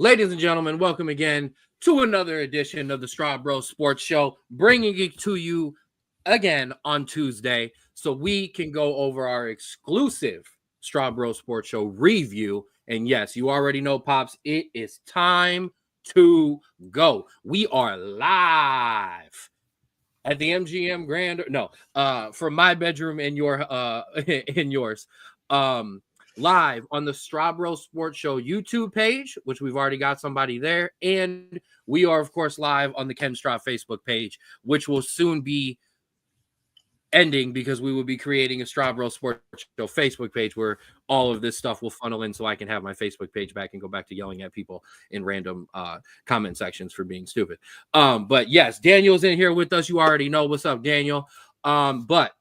Ladies and gentlemen, welcome again to another edition of the Straub Sports Show, bringing it to you again on Tuesday so we can go over our exclusive Straub Sports Show review. And yes, you already know, Pops, it is time to go. We are live at the MGM Grand. No, from my bedroom and your in yours. Live on the Straub Sports Show YouTube page, which we've already got somebody there. And we are, of course, live on the Ken Straub Facebook page, which will soon be ending because we will be creating a Straub Sports Show Facebook page where all of this stuff will funnel in so I can have my Facebook page back and go back to yelling at people in random comment sections for being stupid. But yes, Daniel's in here with us. You already know. What's up, Daniel? But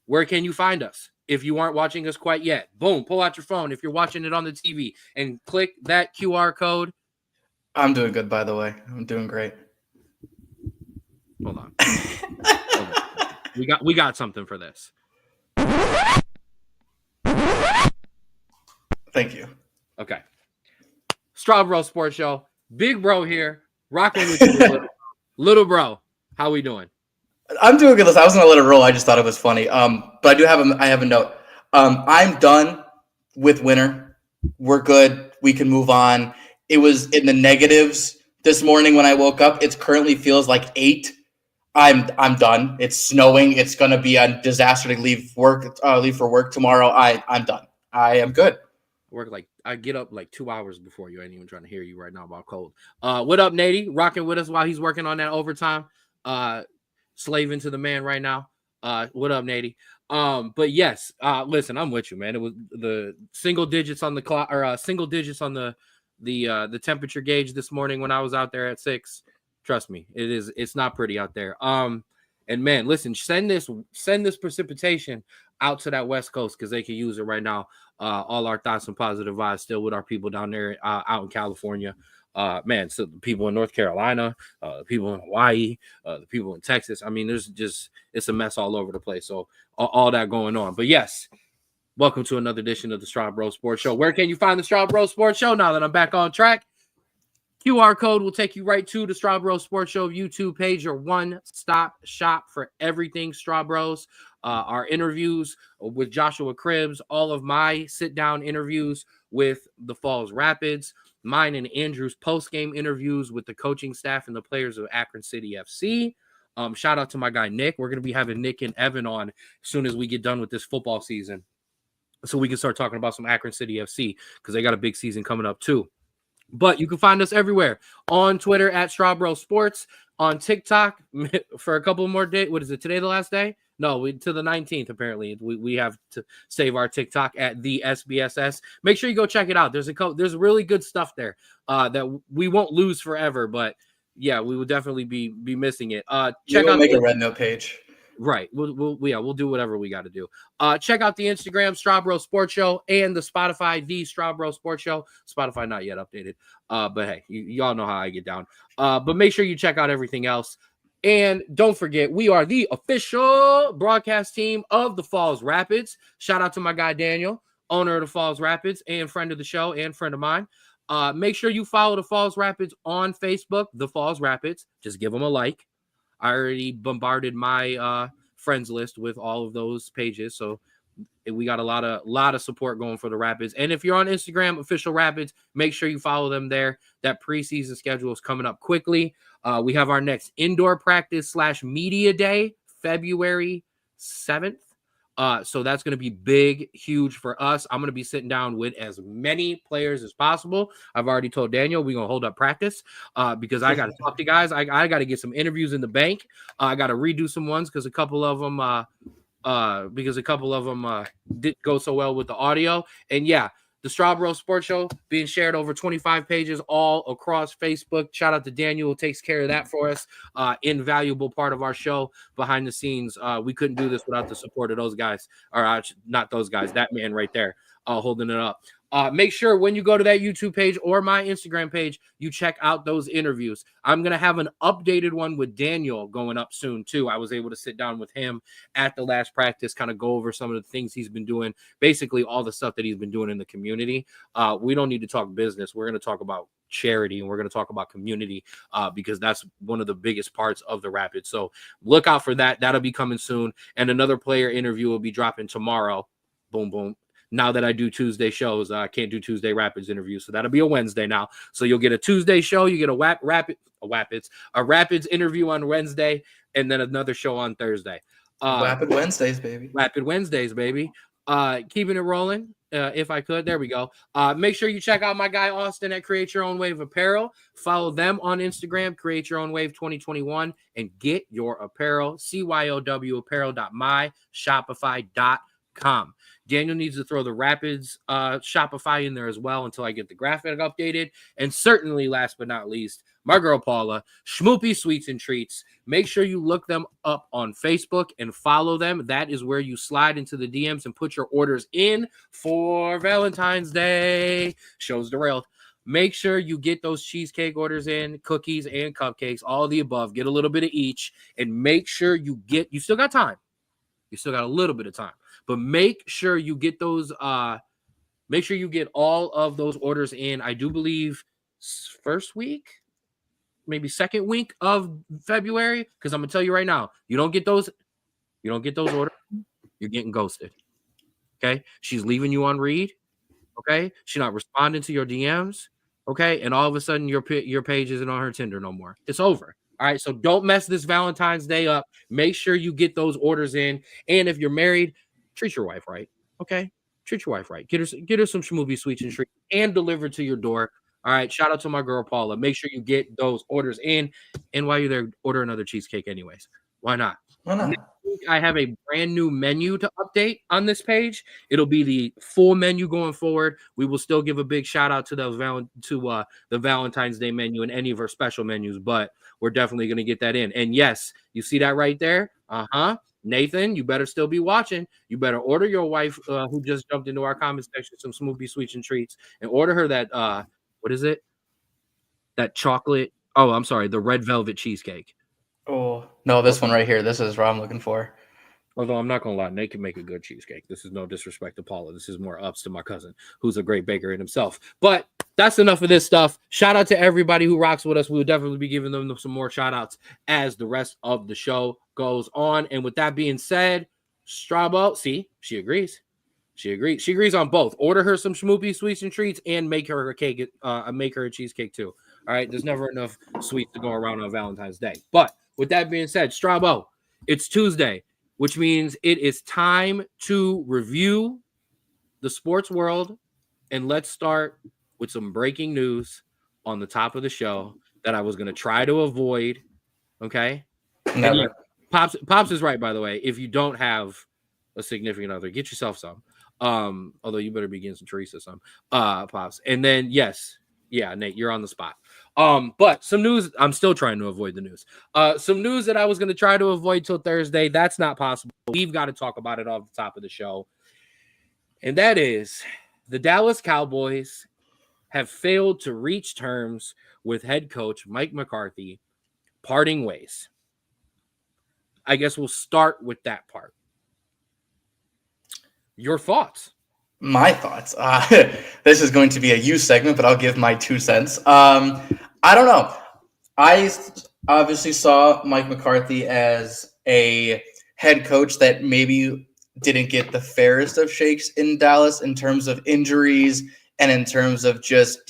where can you find us? If you aren't watching us quite yet, boom, pull out your phone. If you're watching it on the TV and click that QR code. I'm doing good, by the way. I'm doing great. Hold on. We got something for this. Thank you. Okay. Straub Sports Show. Big bro here. Rocking with you. Little bro. How we doing? I'm doing good. I was gonna let it roll. I just thought it was funny. But I do have a note. I'm done with winter. We're good. We can move on. It was in the negatives this morning when I woke up. It currently feels like 8. I'm done. It's snowing. It's gonna be a disaster to leave for work tomorrow. I'm done. I am good. I get up like 2 hours before you. I ain't even trying to hear you right now about cold. What up, Nady? Rocking with us while he's working on that overtime. Slaving to the man right now. What up, Nady? But yes, listen, I'm with you, man. It was the single digits on the clock, or single digits on the temperature gauge this morning when I was out there at 6. Trust me, it's not pretty out there. And man, listen, send this precipitation out to that West Coast because they can use it right now. All our thoughts and positive vibes still with our people down there out in California. Man, so the people in North Carolina, the people in Hawaii, the people in Texas. I mean, it's a mess all over the place. So all that going on. But yes, welcome to another edition of the Straub Sports Show. Where can you find the Straub Sports Show? Now that I'm back on track, QR code will take you right to the Straub Sports Show YouTube page, your one-stop shop for everything Straub. Our interviews with Joshua Cribbs, all of my sit-down interviews with the Falls Rapids, mine and Andrew's post-game interviews with the coaching staff and the players of Akron City FC. Shout out to my guy, Nick. We're going to be having Nick and Evan on as soon as we get done with this football season so we can start talking about some Akron City FC because they got a big season coming up too. But you can find us everywhere on Twitter at Straub Sports, on TikTok for a couple more days. What is it? Today the last day? No, to the 19th, apparently. We have to save our TikTok at the SBSS. Make sure you go check it out. There's really good stuff there that we won't lose forever, but yeah, we will definitely be missing it. Check out a red note page. Right. We'll do whatever we got to do. Check out the Instagram, Straub Sports Show, and the Spotify, the Straub Sports Show. Spotify not yet updated. But hey, y'all know how I get down. But make sure you check out everything else. And don't forget, we are the official broadcast team of the Falls Rapids. Shout out to my guy, Daniel, owner of the Falls Rapids and friend of the show and friend of mine. Make sure you follow the Falls Rapids on Facebook, the Falls Rapids. Just give them a like. I already bombarded my friends list with all of those pages. So we got a lot of support going for the Rapids. And if you're on Instagram, official Rapids, make sure you follow them there. That preseason schedule is coming up quickly. We have our next indoor practice / media day, February 7th. So that's going to be big, huge for us. I'm going to be sitting down with as many players as possible. I've already told Daniel we're going to hold up practice because I got to talk to guys. I got to get some interviews in the bank. I got to redo some ones because a couple of them didn't go so well with the audio. And yeah, the Straub Sports Show being shared over 25 pages all across Facebook. Shout out to Daniel who takes care of that for us. Invaluable part of our show behind the scenes. We couldn't do this without the support of those guys, or not those guys, that man right there holding it up. Make sure when you go to that YouTube page or my Instagram page, you check out those interviews. I'm going to have an updated one with Daniel going up soon, too. I was able to sit down with him at the last practice, kind of go over some of the things he's been doing, basically all the stuff that he's been doing in the community. We don't need to talk business. We're going to talk about charity, and we're going to talk about community because that's one of the biggest parts of the Rapids. So look out for that. That'll be coming soon. And another player interview will be dropping tomorrow. Boom, boom. Now that I do Tuesday shows, I can't do Tuesday Rapids interviews, so that'll be a Wednesday now. So you'll get a Tuesday show, you get a Rapids interview on Wednesday, and then another show on Thursday. Rapid Wednesdays, baby. Rapid Wednesdays, baby. Keeping it rolling. If I could, there we go. Make sure you check out my guy Austin at Create Your Own Wave Apparel. Follow them on Instagram, Create Your Own Wave 2021, and get your apparel. CYOWapparel.myshopify.com. Daniel needs to throw the Rapids Shopify in there as well until I get the graphic updated. And certainly, last but not least, my girl Paula, Schmoopy Sweets and Treats. Make sure you look them up on Facebook and follow them. That is where you slide into the DMs and put your orders in for Valentine's Day. Show's derailed. Make sure you get those cheesecake orders in, cookies and cupcakes, all of the above. Get a little bit of each, and make sure you still got time. You still got a little bit of time, but make sure you get those. Make sure you get all of those orders in. I do believe first week, maybe second week of February, because I'm gonna tell you right now, you don't get those orders, you're getting ghosted. Okay, she's leaving you on read. Okay, she's not responding to your DMs. Okay, and all of a sudden your page isn't on her Tinder no more. It's over. All right, so don't mess this Valentine's Day up. Make sure you get those orders in. And if you're married, treat your wife right. Okay, treat your wife right. Get her some Schmoopy Sweets and Treats and delivered to your door. All right, shout out to my girl Paula. Make sure you get those orders in. And while you're there, order another cheesecake anyways. Why not? Why not? Next week, I have a brand new menu to update on this page. It'll be the full menu going forward. We will still give a big shout out to the Valentine's Day menu and any of our special menus, but we're definitely going to get that in. And yes, you see that right there? Nathan, you better still be watching. You better order your wife, who just jumped into our comment section, some Schmoopy Sweets and Treats, and order her that, what is it? That chocolate. Oh, I'm sorry. The red velvet cheesecake. Oh, no, this one right here. This is what I'm looking for. Although I'm not going to lie, Nate can make a good cheesecake. This is no disrespect to Paula. This is more ups to my cousin, who's a great baker in himself. But that's enough of this stuff. Shout out to everybody who rocks with us. We will definitely be giving them some more shout outs as the rest of the show goes on. And with that being said, Straub, see, she agrees. She agrees. She agrees on both. Order her some Schmoopy Sweets and Treats and make her a cake. Make her a cheesecake too. All right. There's never enough sweets to go around on Valentine's Day. But with that being said, Straub, it's Tuesday, which means it is time to review the sports world. And let's start with some breaking news on the top of the show that I was going to try to avoid. Okay. Never. Pops is right, by the way. If you don't have a significant other, get yourself some. Although you better be getting some Teresa some. Pops. And then yes, yeah, Nate, you're on the spot. But some news, I'm still trying to avoid the news. Some news that I was going to try to avoid till Thursday. That's not possible. We've got to talk about it off the top of the show. And that is the Dallas Cowboys have failed to reach terms with head coach Mike McCarthy, parting ways. I guess we'll start with that part. Your thoughts? My thoughts. This is going to be a you segment, but I'll give my 2 cents. I don't know. I obviously saw Mike McCarthy as a head coach that maybe didn't get the fairest of shakes in Dallas in terms of injuries and in terms of just,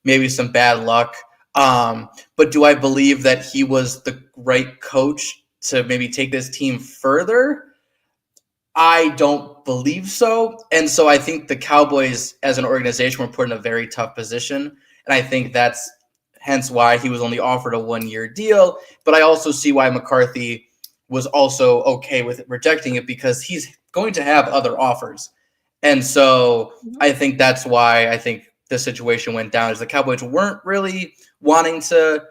maybe some bad luck. But do I believe that he was the right coach to maybe take this team further? I don't believe so. And so I think the Cowboys as an organization were put in a very tough position. And I think that's hence why he was only offered a 1-year deal. But I also see why McCarthy was also okay with rejecting it, because he's going to have other offers. And so I think that's why I think the situation went down, is the Cowboys weren't really wanting to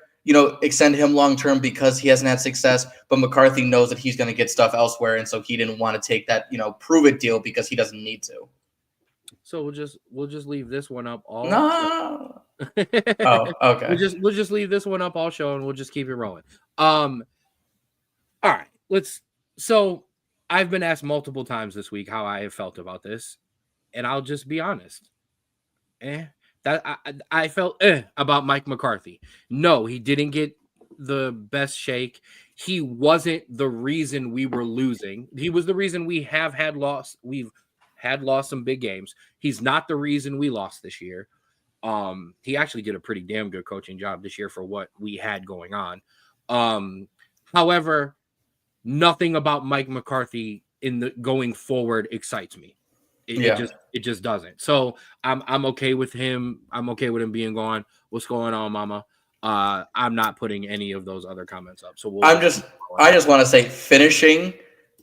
extend him long-term because he hasn't had success, but McCarthy knows that he's going to get stuff elsewhere. And so he didn't want to take that, prove it deal because he doesn't need to. So we'll just leave this one up all. No. Oh, okay. We'll just leave this one up all show and we'll just keep it rolling. All right, so I've been asked multiple times this week how I have felt about this, and I'll just be honest. That I felt about Mike McCarthy. No, he didn't get the best shake. He wasn't the reason we were losing. He was the reason we have had lost. We've had lost some big games. He's not the reason we lost this year. He actually did a pretty damn good coaching job this year for what we had going on. However, nothing about Mike McCarthy in the going forward excites me. It just doesn't. So I'm okay with him. I'm okay with him being gone. What's going on, Mama? I'm not putting any of those other comments up. So I just want to say, finishing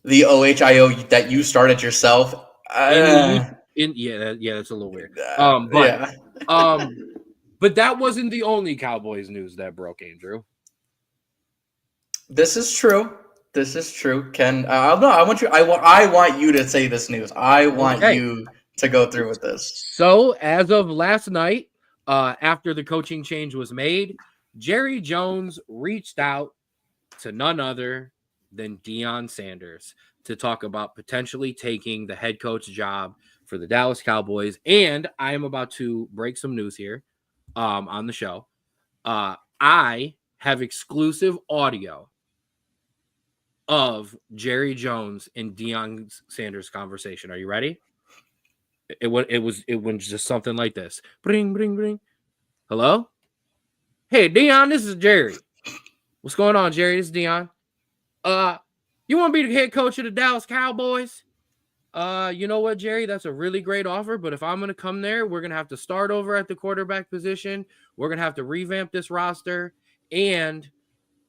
the OHIO that you started yourself. Yeah, that's a little weird. But that wasn't the only Cowboys news that broke, Andrew. This is true. Ken. I want you to say this news. I want you to go through with this. So as of last night, after the coaching change was made, Jerry Jones reached out to none other than Deion Sanders to talk about potentially taking the head coach job for the Dallas Cowboys. And I am about to break some news here on the show. I have exclusive audio of Jerry Jones and Deion Sanders conversation. Are you ready? It went just something like this. Bring, bring, bring. Hello? Hey, Deion, this is Jerry. What's going on, Jerry? This is Deion. You want to be the head coach of the Dallas Cowboys? You know what, Jerry? That's a really great offer, but if I'm going to come there, we're going to have to start over at the quarterback position. We're going to have to revamp this roster, and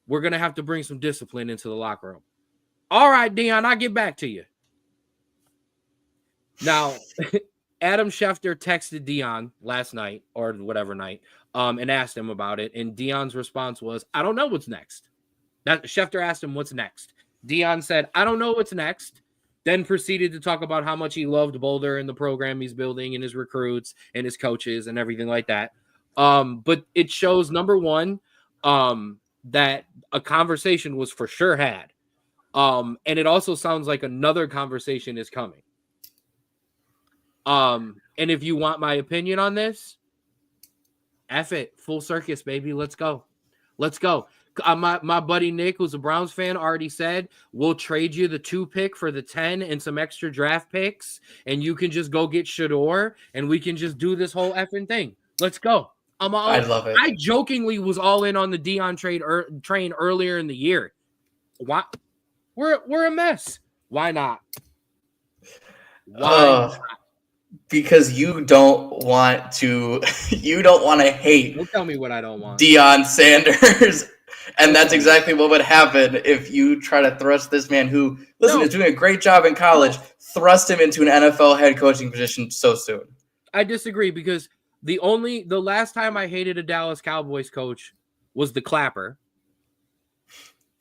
we're going to have to bring some discipline into the locker room. All right, Deion, I'll get back to you. Now, Adam Schefter texted Deion last night or whatever night and asked him about it, and Deion's response was, I don't know what's next. Schefter asked him what's next. Deion said, I don't know what's next. Then proceeded to talk about how much he loved Boulder and the program he's building and his recruits and his coaches and everything like that. But it shows, number one, that a conversation was for sure had. And it also sounds like another conversation is coming. And if you want my opinion on this, F it. Full circus, baby. Let's go. Let's go. My buddy Nick, who's a Browns fan, already said, we'll trade you the 2 pick for the 10 and some extra draft picks, and you can just go get Shador, and we can just do this whole effing thing. Let's go. I love it. I jokingly was all in on the Deion train earlier in the year. Why? We're a mess. Why not? Why not? Because you don't want to hate. Don't tell me what I don't want. Deion Sanders. And that's exactly what would happen if you try to thrust this man who, is doing a great job in college, thrust him into an NFL head coaching position so soon. I disagree, because the last time I hated a Dallas Cowboys coach was the Clapper.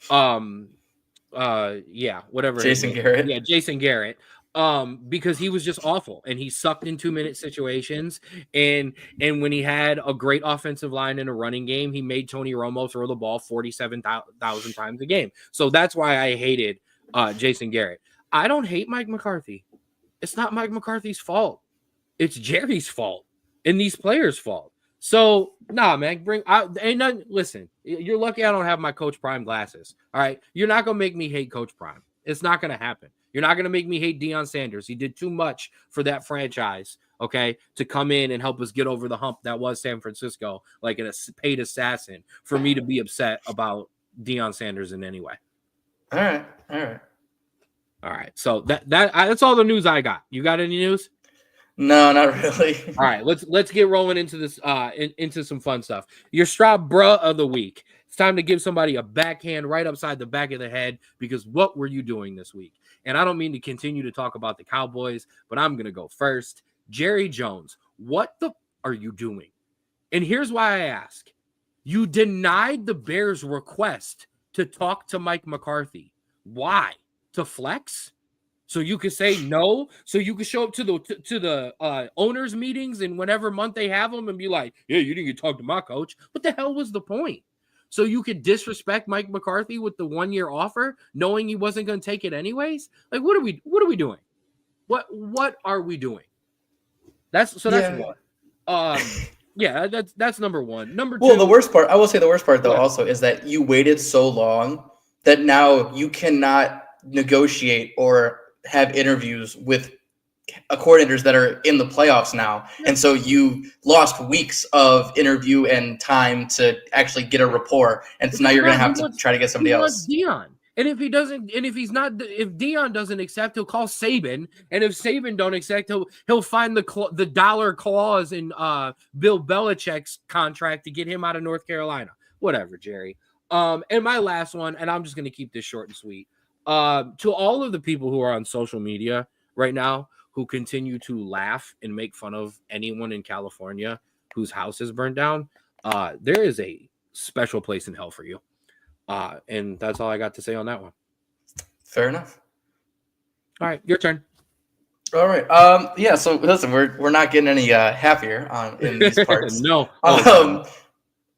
Whatever. Jason Garrett. Yeah, Jason Garrett. Because he was just awful, and he sucked in 2-minute situations, and when he had a great offensive line in a running game, he made Tony Romo throw the ball 47,000 times a game. So that's why I hated Jason Garrett. I don't hate Mike McCarthy. It's not Mike McCarthy's fault. It's Jerry's fault and these players' fault. So man, listen, you're lucky I don't have my Coach Prime glasses. All right, you're not gonna make me hate Coach Prime. It's not gonna happen. You're not going to make me hate Deion Sanders. He did too much for that franchise, okay, to come in and help us get over the hump that was San Francisco, like a paid assassin, for me to be upset about Deion Sanders in any way. All right. So that's all the news I got. You got any news? No, not really. All right, let's get rolling into this into some fun stuff. Your Straub bruh of the week. It's time to give somebody a backhand right upside the back of the head, because what were you doing this week? And I don't mean to continue to talk about the Cowboys, but I'm going to go first. Jerry Jones, what the are you doing? And here's why I ask. You denied the Bears' request to talk to Mike McCarthy. Why? To flex? So you could say no? So you could show up to the owners' meetings and whenever month they have them and be like, yeah, you didn't get to talk to my coach. What the hell was the point? So you could disrespect Mike McCarthy with the 1-year offer, knowing he wasn't going to take it anyways? Like, what are we doing? What are we doing? That's one. Yeah, that's number one. Number Well, the two, worst part, I will say the worst part though yeah, also is that you waited so long that now you cannot negotiate or have interviews with coordinators that are in the playoffs now. yeah. And so you lost weeks of interview and time to actually get a rapport. And so now Because you're going to he have to wants try to get he somebody wants else. Dion. And if he doesn't, and if he's not, if Dion doesn't accept, he'll call Saban. And if Saban don't accept, he'll find the dollar clause in Bill Belichick's contract to get him out of North Carolina. Whatever, Jerry. And my last one, and I'm just gonna keep this short and sweet. To all of the people who are on social media right now who continue to laugh and make fun of anyone in California whose house is burned down, there is a special place in hell for you. And that's all I got to say on that one. Fair enough. All right, your turn. All right. Yeah. So listen, we're not getting any happier in these parts. No.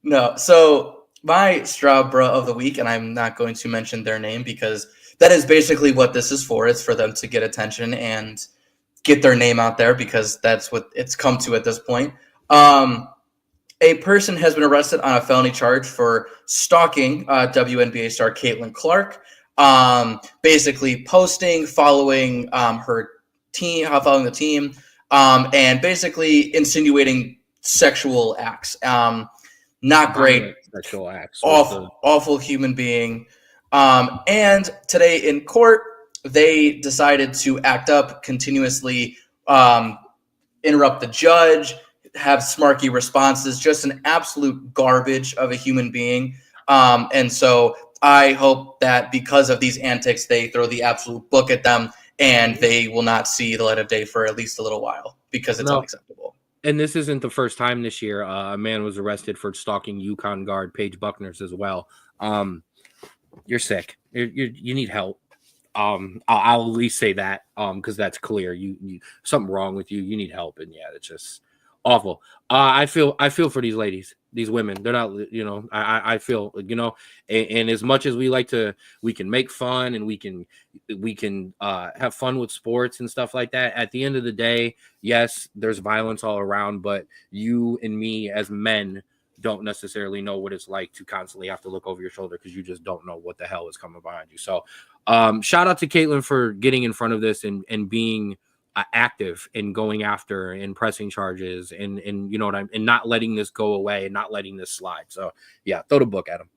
No. So my Straub bro of the week, and I'm not going to mention their name because that is basically what this is for. It's for them to get attention and get their name out there because that's what it's come to at this point. A person has been arrested on a felony charge for stalking WNBA star Caitlin Clark, basically posting, following her team, following the team, and basically insinuating sexual acts. Not great. Sexual acts. Awful human being. And today in court, they decided to act up, continuously interrupt the judge, have smarky responses, just an absolute garbage of a human being. And so I hope that because of these antics, they throw the absolute book at them and they will not see the light of day for at least a little while because it's unacceptable. And this isn't the first time this year. A man was arrested for stalking UConn guard Paige Buckners as well. You're sick. You need help. I'll at least say that because that's clear. You something wrong with you. You need help, and yeah, it's just awful. I feel for these ladies, these women. They're not, I feel, and as much as we like to, we can make fun and we can have fun with sports and stuff like that. At the end of the day, yes, there's violence all around, but you and me as men don't necessarily know what it's like to constantly have to look over your shoulder because you just don't know what the hell is coming behind you. So shout out to Caitlin for getting in front of this and being active and going after and pressing charges and you know what I'm and not letting this go away and not letting this slide. So yeah, throw the book at him.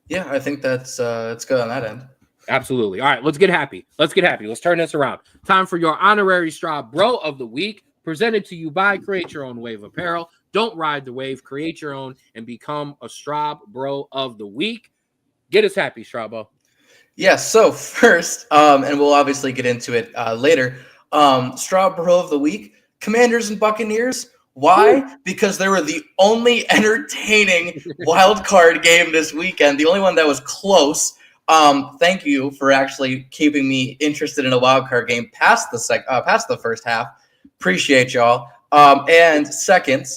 Yeah, I think that's good on that end. Absolutely. All right, let's get happy. Let's turn this around. Time for your honorary Straub Bro of the week, presented to you by Create Your Own Wave Apparel. Don't ride the wave, create your own and become a Straub Bro of the week. Get us happy, Straubo. Yeah, so first, and we'll obviously get into it later, Straub Bro of the Week, Commanders and Buccaneers. Why? Ooh. Because they were the only entertaining wild card game this weekend, the only one that was close. Thank you for actually keeping me interested in a wild card game past the first half. Appreciate y'all. And second,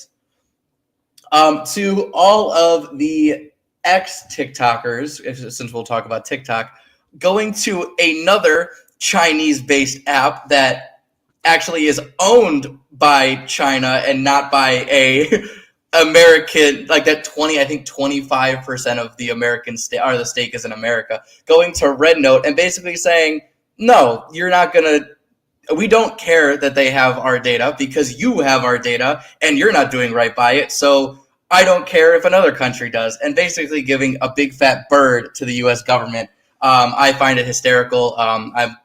to all of the ex-TikTokers, since we'll talk about TikTok, going to another Chinese-based app that actually is owned by China and not by a American, like that 25% of the American state or the stake is in America, going to Red Note and basically saying, no, you're not going to, we don't care that they have our data because you have our data and you're not doing right by it. So I don't care if another country does, and basically giving a big fat bird to the U.S. government. I find it hysterical. I'm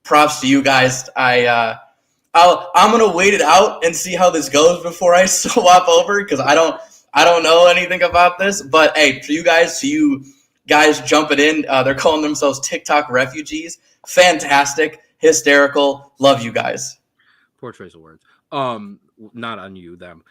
props to you guys. I'm gonna wait it out and see how this goes before I swap over because I don't know anything about this. But hey, to you guys jumping in, they're calling themselves TikTok refugees. Fantastic, hysterical. Love you guys. Poor choice of words. Not on you, them.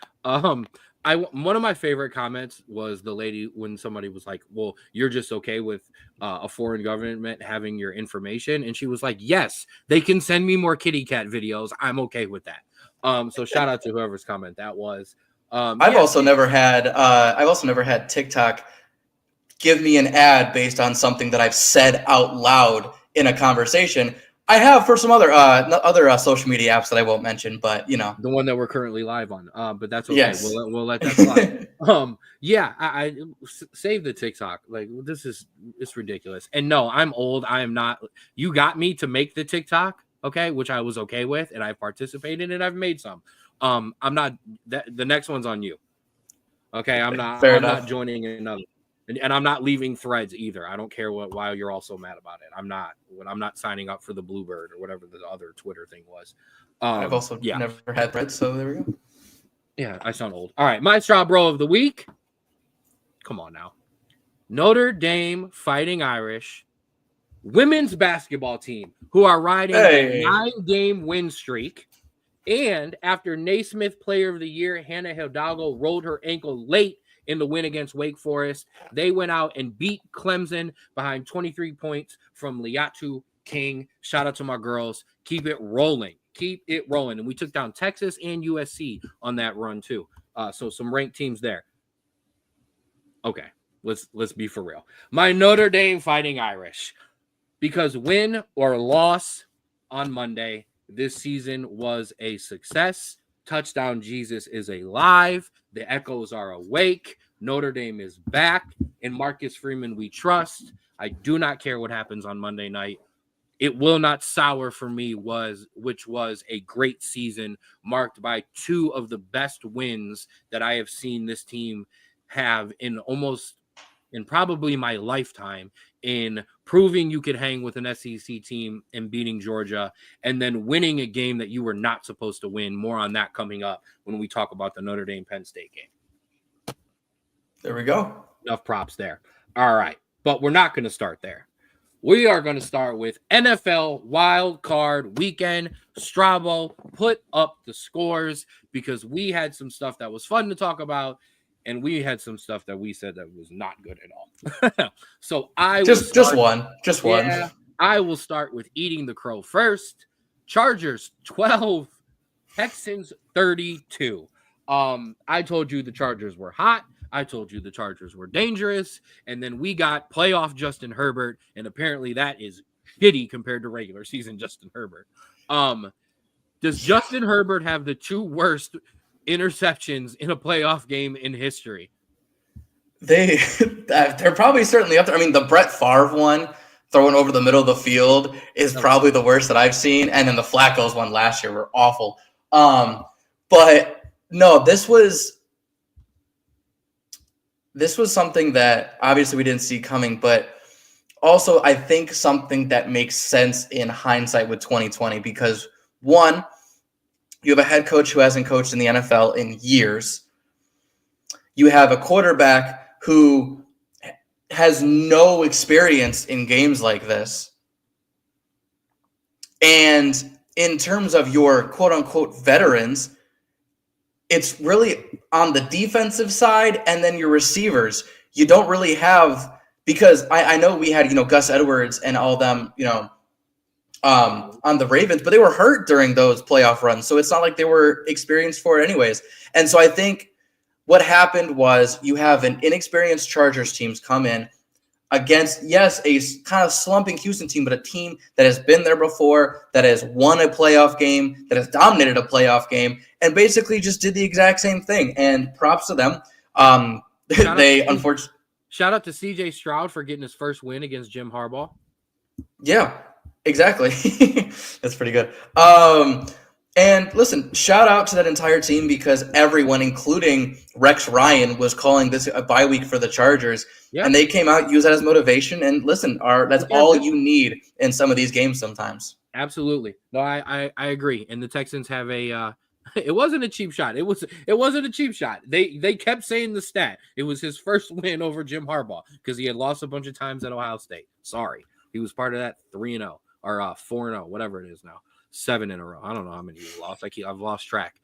One of my favorite comments was the lady when somebody was like, well, you're just okay with a foreign government having your information. And she was like, yes, they can send me more kitty cat videos. I'm okay with that. So shout out to whoever's comment that was. I've also never had TikTok give me an ad based on something that I've said out loud in a conversation. I have for some other social media apps that I won't mention, but the one that we're currently live on. But that's okay. Yes. We'll let that slide. Yeah, I save the TikTok. Like it's ridiculous. And no, I'm old. I am not. You got me to make the TikTok, okay, which I was okay with, and I participated and I've made some. I'm not. The next one's on you. Okay, I'm not. Fair I'm enough. not joining another. And I'm not leaving threads either. I don't care why you're all so mad about it. I'm not signing up for the Bluebird or whatever the other Twitter thing was. I've also never had threads, so there we go. Yeah, I sound old. All right, my straw bro of the week. Come on now. Notre Dame Fighting Irish women's basketball team who are riding a 9-game win streak. And after Naismith Player of the Year, Hannah Hidalgo rolled her ankle late in the win against Wake Forest, they went out and beat Clemson behind 23 points from Liatu King. Shout out to my girls. Keep it rolling. Keep it rolling. And we took down Texas and USC on that run too. So some ranked teams there. Okay, let's be for real. My Notre Dame Fighting Irish. Because win or loss on Monday, this season was a success. Touchdown Jesus is alive. The echoes are awake. Notre Dame is back. In Marcus Freeman, we trust. I do not care what happens on Monday night. It will not sour for me, which was a great season marked by 2 of the best wins that I have seen this team have in probably my lifetime, in proving you could hang with an SEC team and beating Georgia, and then winning a game that you were not supposed to win. More on that coming up when we talk about the Notre Dame Penn State game. There we go. Enough props there. All right, but we're not going to start there. We are going to start with NFL Wildcard Weekend. Straub, put up the scores because we had some stuff that was fun to talk about, and we had some stuff that we said that was not good at all. So just one. I will start with eating the crow first. Chargers 12, Texans 32. I told you the Chargers were hot. I told you the Chargers were dangerous. And then we got playoff Justin Herbert, and apparently that is shitty compared to regular season Justin Herbert. Does Justin Herbert have the 2 worst interceptions in a playoff game in history? They're probably certainly up there. I mean, the Brett Favre one throwing over the middle of the field is probably the worst that I've seen, and then the Flacco's one last year were awful. But no, this was something that obviously we didn't see coming, but also I think something that makes sense in hindsight with 2020 because one, you have a head coach who hasn't coached in the NFL in years. You have a quarterback who has no experience in games like this. And in terms of your quote-unquote veterans, it's really on the defensive side and then your receivers. You don't really have – because I know we had, Gus Edwards and all them, on the Ravens, but they were hurt during those playoff runs. So it's not like they were experienced for it anyways. And so I think what happened was you have an inexperienced Chargers teams come in against, yes, a kind of slumping Houston team, but a team that has been there before, that has won a playoff game, that has dominated a playoff game, and basically just did the exact same thing. And props to them. Shout out to CJ Stroud for getting his first win against Jim Harbaugh. Yeah. Exactly. That's pretty good. And listen, shout out to that entire team because everyone, including Rex Ryan, was calling this a bye week for the Chargers. Yep. And they came out, use that as motivation. And listen, that's all you need in some of these games sometimes. Absolutely. No, I agree. And the Texans have it wasn't a cheap shot. It wasn't a cheap shot. They kept saying the stat. It was his first win over Jim Harbaugh because he had lost a bunch of times at Ohio State. Sorry. He was part of that 3-0. Or 4-0, whatever it is now. 7 in a row. I don't know how many we lost. I've lost track.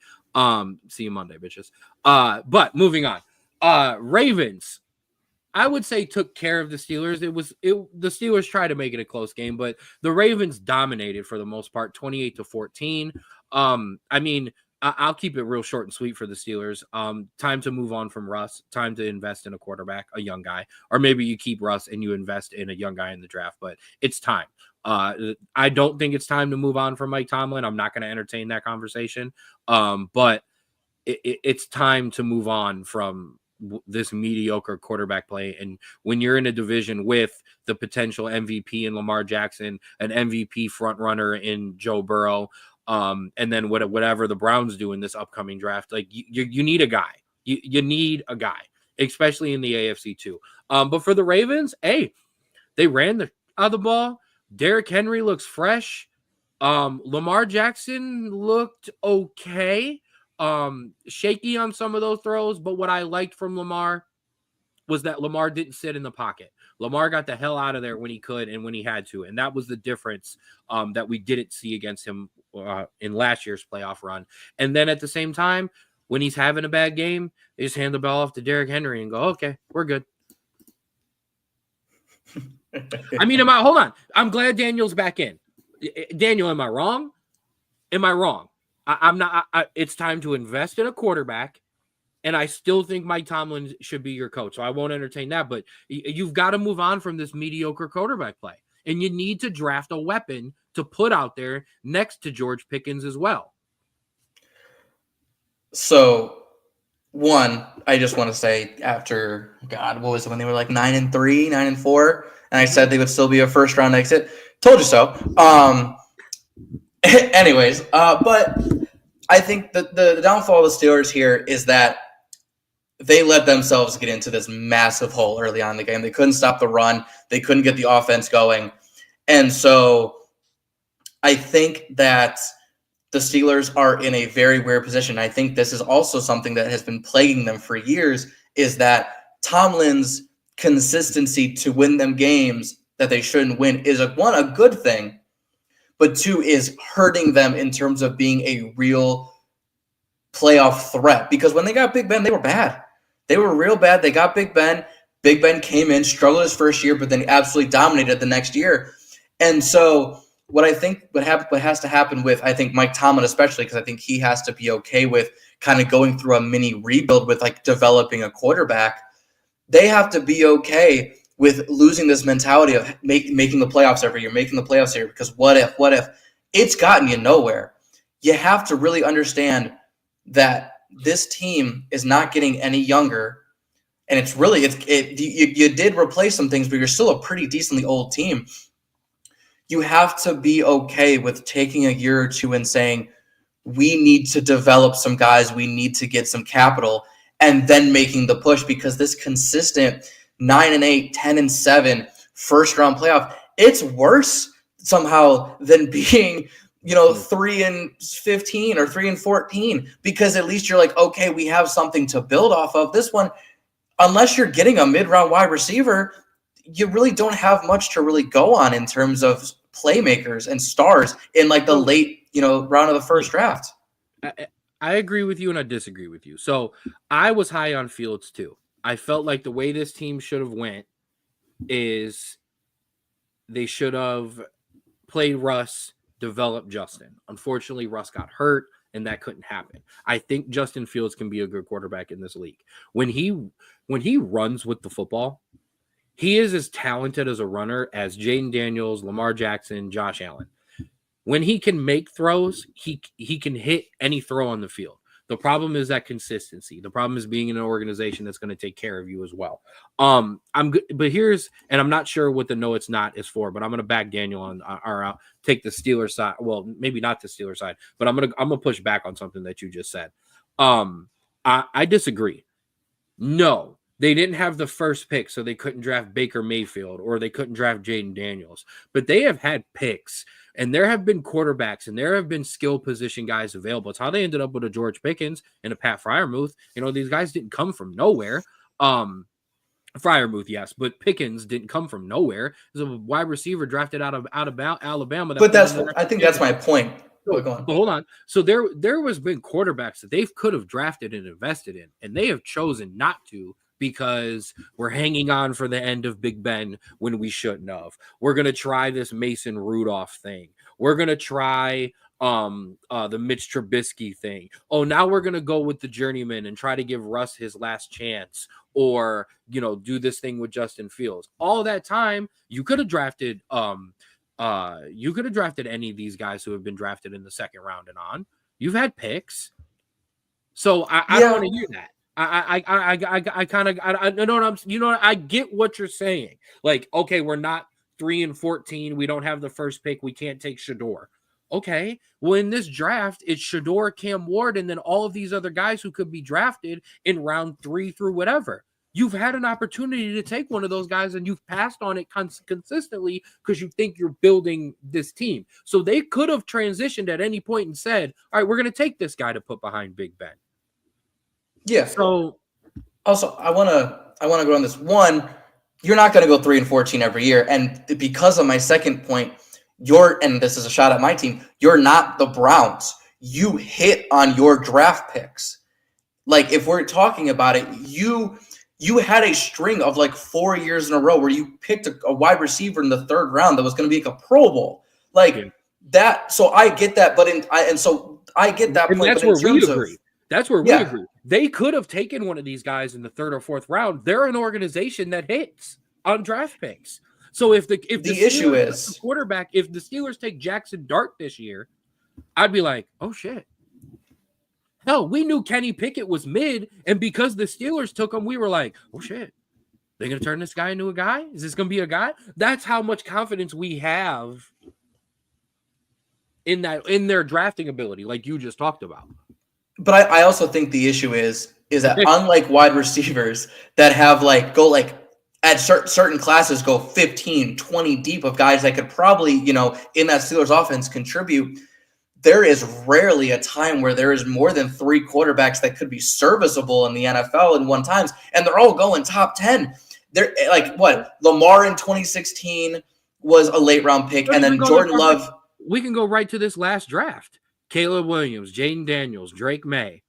See you Monday, bitches. But moving on. Ravens, I would say took care of the Steelers. The Steelers tried to make it a close game, but the Ravens dominated for the most part, 28-14. I mean, I'll keep it real short and sweet for the Steelers. Time to move on from Russ. Time to invest in a quarterback, a young guy. Or maybe you keep Russ and you invest in a young guy in the draft, but it's time. I don't think it's time to move on from Mike Tomlin. I'm not going to entertain that conversation. But it's time to move on from this mediocre quarterback play. And when you're in a division with the potential MVP in Lamar Jackson, an MVP front runner in Joe Burrow, and then whatever the Browns do in this upcoming draft, like you need a guy. You need a guy, especially in the AFC too. But for the Ravens, hey, they ran the ball. Derrick Henry looks fresh. Lamar Jackson looked okay. Shaky on some of those throws, but what I liked from Lamar was that Lamar didn't sit in the pocket. Lamar got the hell out of there when he could and when he had to, and that was the difference that we didn't see against him in last year's playoff run. And then at the same time, when he's having a bad game, they just hand the ball off to Derrick Henry and go, okay, we're good. I mean, hold on. I'm glad Daniel's back in. Daniel, am I wrong? Am I wrong? I'm not. It's time to invest in a quarterback, and I still think Mike Tomlin should be your coach. So I won't entertain that. But you've got to move on from this mediocre quarterback play, and you need to draft a weapon to put out there next to George Pickens as well. So, one, I just want to say after what was it when they were like 9-3, 9-4, and I said they would still be a first round exit. Told you so. Anyways, but I think the downfall of the Steelers here is that they let themselves get into this massive hole early on in the game. They couldn't stop the run. They couldn't get the offense going. And so I think that the Steelers are in a very weird position. I think this is also something that has been plaguing them for years, is that Tomlin's consistency to win them games that they shouldn't win is, a good thing, but two, is hurting them in terms of being a real playoff threat. Because when they got Big Ben, they were bad. They were real bad. They got Big Ben. Big Ben came in, struggled his first year, but then absolutely dominated the next year. And so what I think what has to happen with, I think, Mike Tomlin especially, because I think he has to be okay with kind of going through a mini rebuild with like developing a quarterback. They have to be okay with losing this mentality of making the playoffs every year, because what if? It's gotten you nowhere. You have to really understand that this team is not getting any younger, and it's really you did replace some things, but you're still a pretty decently old team. You have to be okay with taking a year or two and saying, we need to develop some guys, we need to get some capital, and then making the push, because this consistent 9-8, 10-7 first round playoff, it's worse somehow than being 3-15 or 3-14, because at least you're like, okay, we have something to build off of. This one, unless you're getting a mid-round wide receiver, you really don't have much to really go on in terms of playmakers and stars in like the late round of the first draft. I agree with you and I disagree with you. So I was high on Fields too. I felt like the way this team should have went is they should have played Russ, developed Justin. Unfortunately, Russ got hurt and that couldn't happen. I think Justin Fields can be a good quarterback in this league. When he runs with the football, he is as talented as a runner as Jaden Daniels, Lamar Jackson, Josh Allen. When he can make throws, he can hit any throw on the field. The problem is that consistency. The problem is being in an organization that's going to take care of you as well. I'm good, but I'm not sure what the no it's not is for, but I'm going to back Daniel on or take the Steelers side. Well, maybe not the Steelers side, but I'm gonna push back on something that you just said. I disagree. No, they didn't have the first pick, so they couldn't draft Baker Mayfield or they couldn't draft Jaden Daniels. But they have had picks, and there have been quarterbacks, and there have been skill position guys available. It's how they ended up with a George Pickens and a Pat Freiermuth. These guys didn't come from nowhere. Freiermuth, yes, but Pickens didn't come from nowhere. He's a wide receiver drafted out of Alabama. But I think that's my point. But hold on. So there has been quarterbacks that they could have drafted and invested in, and they have chosen not to because we're hanging on for the end of Big Ben when we shouldn't have. We're going to try this Mason Rudolph thing. We're going to try the Mitch Trubisky thing. Oh, now we're going to go with the journeyman and try to give Russ his last chance, or do this thing with Justin Fields. All that time, you could have drafted You could have drafted any of these guys who have been drafted in the second round and on. You've had picks, so I don't want to hear that. I kind of I know what I'm. You know, I get what you're saying. Like, okay, we're not 3-14. We don't have the first pick. We can't take Shador. Okay, well, in this draft, it's Shador, Cam Ward, and then all of these other guys who could be drafted in round 3 through whatever. You've had an opportunity to take one of those guys, and you've passed on it consistently because you think you're building this team. So they could have transitioned at any point and said, all right, we're going to take this guy to put behind Big Ben. Yeah. So also, I want to go on this one. You're not going to go 3-14 every year, and because of my second point, and this is a shot at my team. You're not the Browns. You hit on your draft picks. Like, if we're talking about it, you had a string of like 4 years in a row where you picked a wide receiver in the third round that was going to be like a Pro Bowl, that. So I get that, but I get that point. That's where we agree. That's where we agree. They could have taken one of these guys in the third or fourth round. They're an organization that hits on draft picks. So if the issue is the quarterback, if the Steelers take Jackson Dart this year, I'd be like, oh shit. Hell, we knew Kenny Pickett was mid, and because the Steelers took him, we were like, oh shit. They're gonna turn this guy into a guy? Is this gonna be a guy? That's how much confidence we have in their drafting ability, like you just talked about. But I also think the issue is that unlike wide receivers that have at certain classes go 15, 20 deep of guys that could probably, in that Steelers offense contribute, there is rarely a time where there is more than 3 quarterbacks that could be serviceable in the NFL in one times, and they're all going top 10. They're like, what? Lamar in 2016 was a late round pick, and then Jordan Love. We can go right to this last draft. Caleb Williams, Jaden Daniels, Drake May.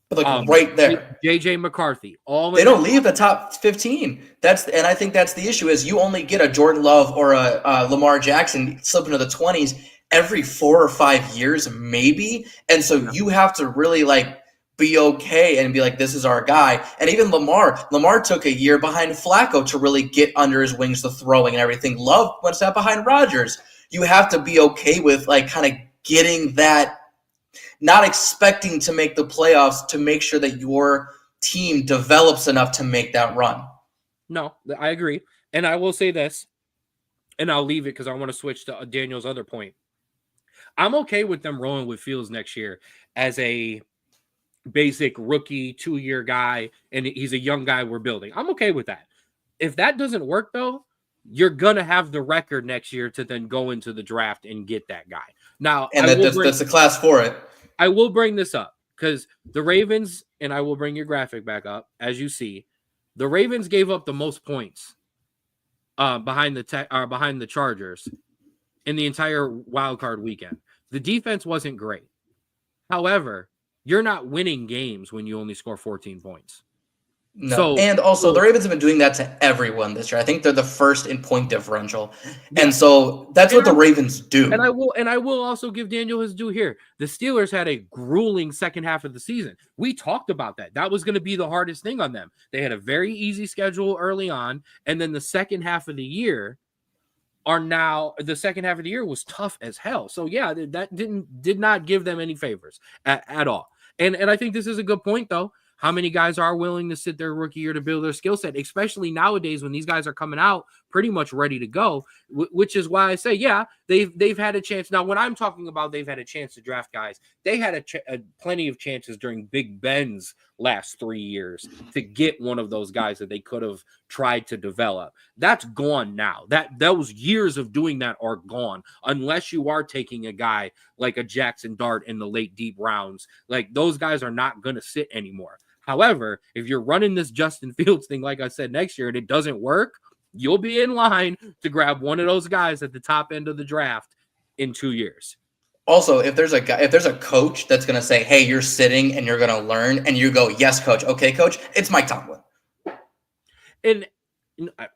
But right there, JJ McCarthy. They don't leave the top 15. And I think that's the issue is you only get a Jordan Love or a Lamar Jackson slip into the 20s every 4 or 5 years, maybe. And so you have to really be okay and be like, this is our guy. And even Lamar took a year behind Flacco to really get under his wings, the throwing and everything. Love went that behind Rodgers. You have to be okay with kind of getting that, not expecting to make the playoffs to make sure that your team develops enough to make that run. No, I agree. And I will say this, and I'll leave it because I want to switch to Daniel's other point. I'm okay with them rolling with Fields next year as a basic rookie 2-year guy, and he's a young guy we're building. I'm okay with that. If that doesn't work, though, you're going to have the record next year to then go into the draft and get that guy. Now, and that's the class for it. I will bring this up because the Ravens, and I will bring your graphic back up, as you see, the Ravens gave up the most points behind the Chargers in the entire wildcard weekend. The defense wasn't great. However, you're not winning games when you only score 14 points. No. And also, the Ravens have been doing that to everyone this year. I think they're the first in point differential. Yeah. And so that's what the Ravens do. And I will also give Daniel his due here. The Steelers had a grueling second half of the season. We talked about that. That was going to be the hardest thing on them. They had a very easy schedule early on, and then the second half of the year was tough as hell. So yeah, that did not give them any favors at all. And I think this is a good point though. How many guys are willing to sit their rookie year to build their skill set, especially nowadays when these guys are coming out pretty much ready to go, which is why I say, yeah, they've had a chance. Now, when I'm talking about they've had a chance to draft guys, they had plenty of chances during Big Ben's last 3 years to get one of those guys that they could have tried to develop. That's gone now. Those years of doing that are gone unless you are taking a guy like a Jackson Dart in the late deep rounds. Like those guys are not going to sit anymore. However, if you're running this Justin Fields thing, like I said, next year and it doesn't work, you'll be in line to grab one of those guys at the top end of the draft in 2 years. Also, if there's a coach that's going to say, hey, you're sitting and you're going to learn, and you go, yes, coach. Okay, coach, it's Mike Tomlin. And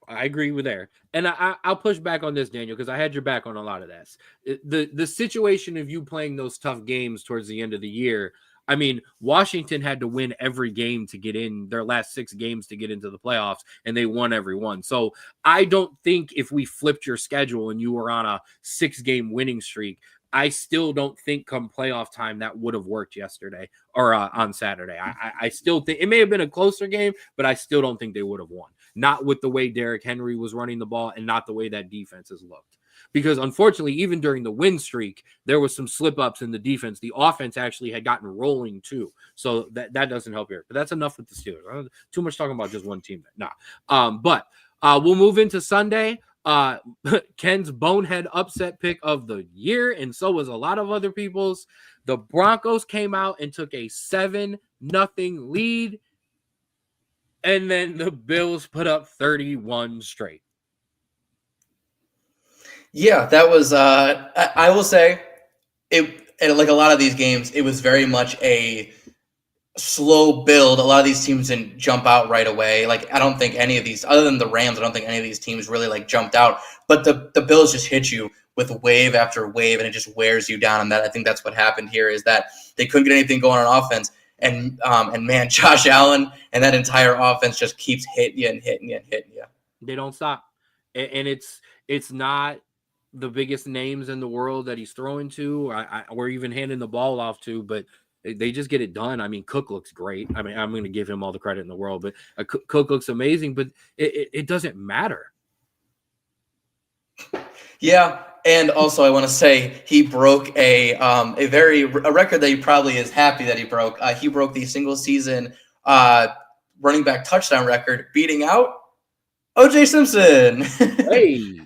I agree with there. And I'll push back on this, Daniel, because I had your back on a lot of this. The situation of you playing those tough games towards the end of the year, I mean, Washington had to win every game to get in, their last 6 games to get into the playoffs, and they won every one. So I don't think if we flipped your schedule and you were on a 6-game winning streak, I still don't think come playoff time that would have worked yesterday or on Saturday. I still think it may have been a closer game, but I still don't think they would have won. Not with the way Derrick Henry was running the ball and not the way that defense has looked. Because unfortunately, even during the win streak, there was some slip ups in the defense. The offense actually had gotten rolling too. So that doesn't help here. But that's enough with the Steelers. Too much talking about just one team. But we'll move into Sunday. Ken's bonehead upset pick of the year, and so was a lot of other people's. The Broncos came out and took a 7-0 lead, and then the Bills put up 31 straight. Yeah, that was I will say it, like a lot of these games, it was very much a slow build. A lot of these teams didn't jump out right away. Like, I don't think any of these, other than the Rams, I don't think any of these teams really like jumped out. But the Bills just hit you with wave after wave, and it just wears you down. And that, I think that's what happened here, is that they couldn't get anything going on offense. And man, Josh Allen and that entire offense just keeps hitting you and hitting you and hitting you. They don't stop. And it's not the biggest names in the world that he's throwing to, or even handing the ball off to, but they just get it done. I mean, Cook looks great. I mean, I'm going to give him all the credit in the world, but Cook looks amazing, but it doesn't matter. Yeah, and also I want to say he broke a record that he probably is happy that he broke. He broke the single season running back touchdown record, beating out O.J. Simpson. Hey,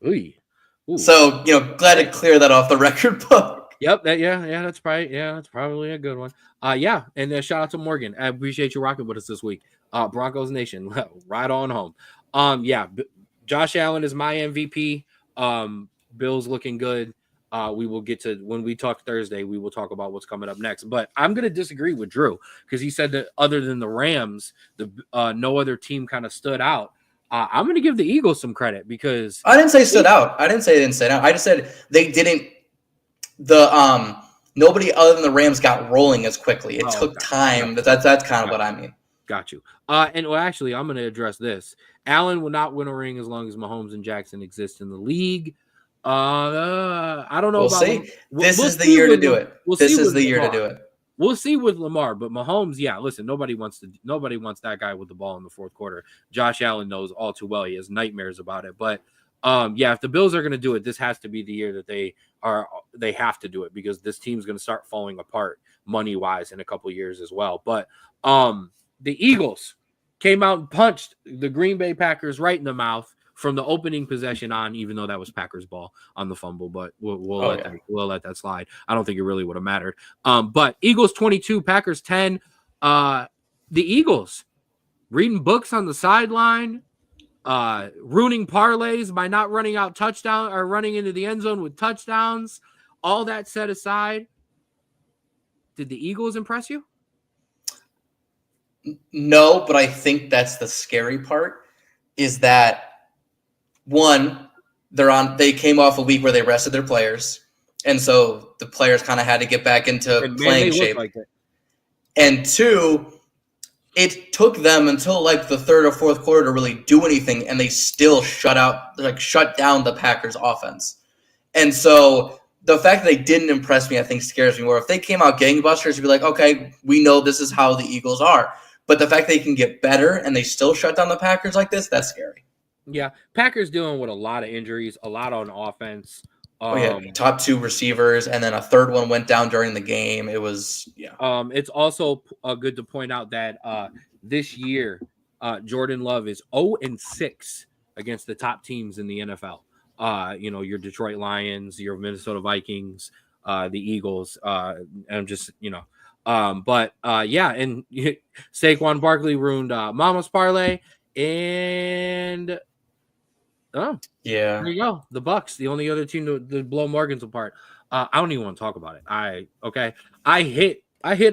ooh. So glad to clear that off the record book. Yep. That's probably a good one. And shout out to Morgan. I appreciate you rocking with us this week. Broncos Nation, right on home. Josh Allen is my MVP. Bill's looking good. We will get to, when we talk Thursday, we will talk about what's coming up next. But I'm going to disagree with Drew because he said that other than the Rams, no other team kind of stood out. I'm going to give the Eagles some credit because I didn't say stood out. I didn't say they didn't stand out. I just said they didn't. Nobody other than the Rams got rolling as quickly. It took time. That's kind of what I mean. Got you. Actually, I'm going to address this. Allen will not win a ring as long as Mahomes and Jackson exist in the league. I don't know. We'll see. This is the year to do it. This is the year to do it. We'll see with Lamar, but Mahomes, listen, nobody wants that guy with the ball in the fourth quarter. Josh Allen knows all too well. He has nightmares about it. But if the Bills are going to do it, this has to be the year that they have to do it because this team's going to start falling apart money-wise in a couple of years as well. But the Eagles came out and punched the Green Bay Packers right in the mouth from the opening possession on, even though that was Packers ball on the fumble, but we'll let that slide. I don't think it really would have mattered. But Eagles 22, Packers 10. The Eagles reading books on the sideline, ruining parlays by not running out touchdown or running into the end zone with touchdowns. All that set aside, did the Eagles impress you? No, but I think that's the scary part is that one, they came off a week where they rested their players. And so the players kind of had to get back into playing shape. Like and two, it took them until like the third or fourth quarter to really do anything, and they still shut down the Packers offense. And so the fact that they didn't impress me, I think scares me more. If they came out gangbusters, you'd be like, okay, we know this is how the Eagles are. But the fact they can get better and they still shut down the Packers like this, that's scary. Yeah, Packers dealing with a lot of injuries, a lot on offense. Top 2 receivers, and then a third one went down during the game. It was, It's also good to point out that this year, Jordan Love is 0-6 against the top teams in the NFL. Your Detroit Lions, your Minnesota Vikings, the Eagles, and just, and Saquon Barkley ruined Mama's parlay, and there you go. The Bucks, the only other team to blow Morgan's apart. I don't even want to talk about it. I hit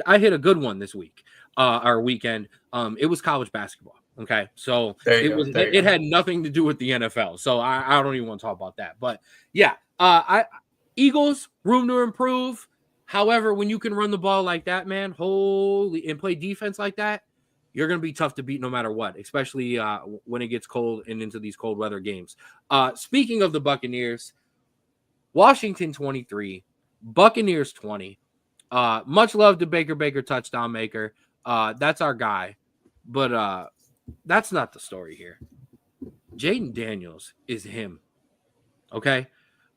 a good one this week, our weekend. It was college basketball. Okay, so it had nothing to do with the NFL. So I don't even want to talk about that. But Eagles room to improve. However, when you can run the ball like that, man, and play defense like that, you're going to be tough to beat no matter what, especially when it gets cold and into these cold weather games. Speaking of the Buccaneers, Washington 23, Buccaneers 20. Much love to Baker touchdown maker. That's our guy. But that's not the story here. Jaden Daniels is him. Okay?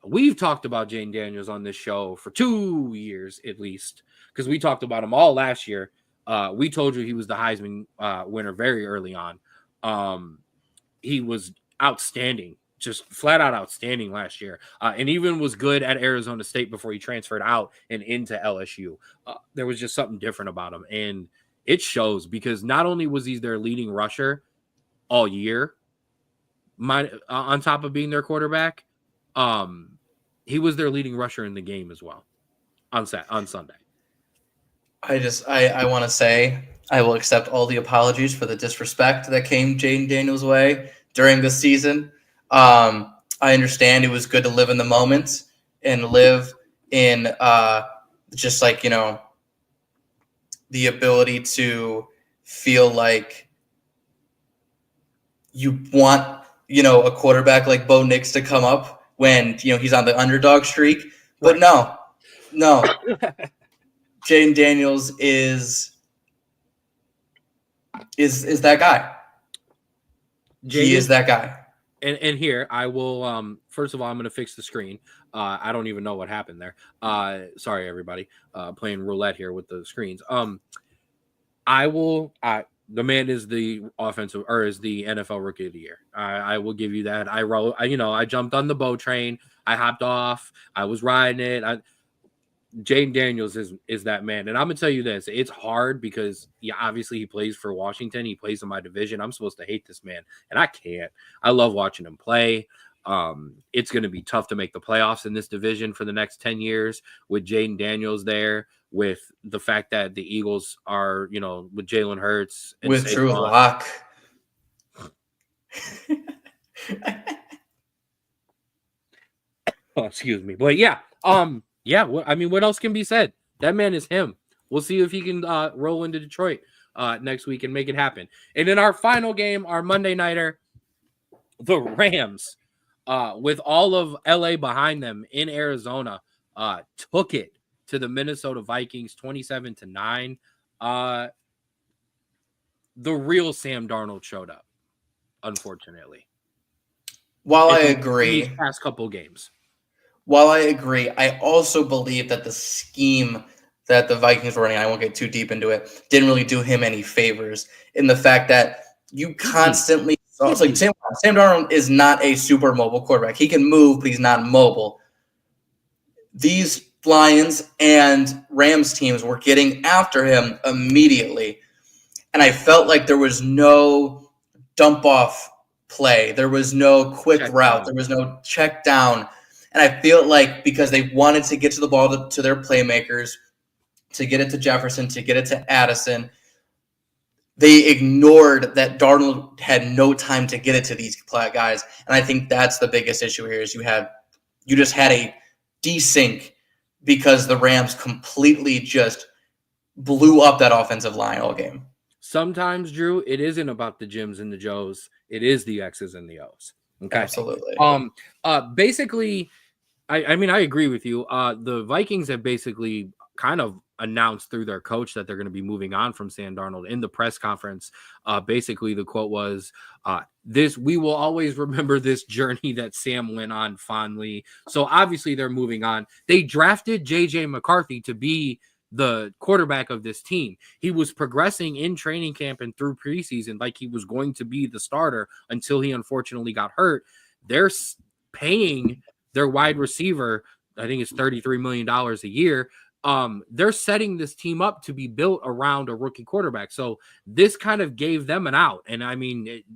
We've talked about Jaden Daniels on this show for 2 years at least, because we talked about him all last year. We told you he was the Heisman winner very early on. He was outstanding, just flat out outstanding last year, and even was good at Arizona State before he transferred out and into LSU. There was just something different about him, and it shows because not only was he their leading rusher all year, on top of being their quarterback, he was their leading rusher in the game as well on Sunday. I want to say I will accept all the apologies for the disrespect that came Jaden Daniels' way during this season. I understand it was good to live in the moment and live in just like, the ability to feel like you want, a quarterback like Bo Nix to come up when, he's on the underdog streak. But no. Jaden Daniels is that guy. He is that guy. And here I will first of all, I'm going to fix the screen. I don't even know what happened there. Sorry everybody. Playing roulette here with the screens. The man is the is the NFL Rookie of the Year. I will give you that. I jumped on the Bo train. I hopped off. I was riding it. Jaden Daniels is that man. And I'm going to tell you this. It's hard because, obviously he plays for Washington. He plays in my division. I'm supposed to hate this man, and I can't. I love watching him play. It's going to be tough to make the playoffs in this division for the next 10 years with Jaden Daniels there, with the fact that the Eagles are, with Jalen Hurts. And with Drew Lock. Oh, excuse me. But yeah. What else can be said? That man is him. We'll see if he can roll into Detroit next week and make it happen. And in our final game, our Monday nighter, the Rams, with all of LA behind them in Arizona, took it to the Minnesota Vikings 27-9. The real Sam Darnold showed up, unfortunately. While I agree, these past couple games. While I agree, I also believe that the scheme that the Vikings were running, I won't get too deep into it, didn't really do him any favors in the fact that you constantly saw it's like Sam Darnold is not a super mobile quarterback. He can move, but he's not mobile. These Lions and Rams teams were getting after him immediately. And I felt like there was no dump off play. There was no quick route. There was no check down. And I feel like because they wanted to get to the ball to their playmakers, to get it to Jefferson, to get it to Addison, they ignored that Darnold had no time to get it to these guys. And I think that's the biggest issue here is you just had a desync because the Rams completely just blew up that offensive line all game. Sometimes, Drew, it isn't about the Jims and the Joes. It is the X's and the O's. Okay. Absolutely. Basically, I agree with you. The Vikings have basically kind of announced through their coach that they're going to be moving on from Sam Darnold in the press conference. Basically, the quote was, we will always remember this journey that Sam went on fondly. So obviously they're moving on. They drafted J.J. McCarthy to be the quarterback of this team. He was progressing in training camp and through preseason like he was going to be the starter until he unfortunately got hurt. They're paying their wide receiver, I think it's $33 million a year. They're setting this team up to be built around a rookie quarterback. So this kind of gave them an out. And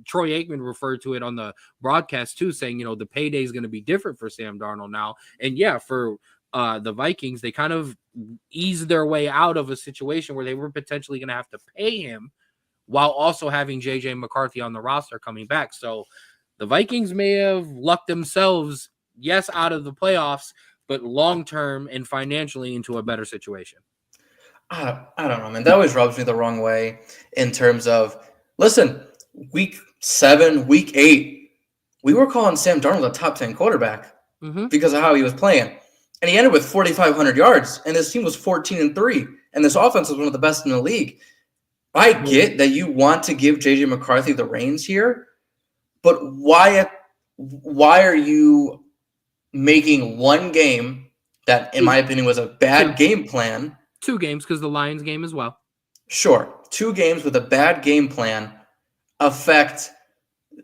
Troy Aikman referred to it on the broadcast too, saying, the payday is going to be different for Sam Darnold now. And yeah, for the Vikings, they kind of eased their way out of a situation where they were potentially going to have to pay him while also having J.J. McCarthy on the roster coming back. So the Vikings may have lucked themselves, yes, out of the playoffs, but long-term and financially into a better situation. I don't know, man. That always rubs me the wrong way in terms of, listen, week 7, week 8, we were calling Sam Darnold a top 10 quarterback because of how he was playing. And he ended with 4,500 yards, and this team was 14-3, and this offense was one of the best in the league. I get that you want to give J.J. McCarthy the reins here, but why are you making one game that, in my opinion, was a bad game plan? 2 games, because the Lions game as well. Sure. 2 games with a bad game plan affect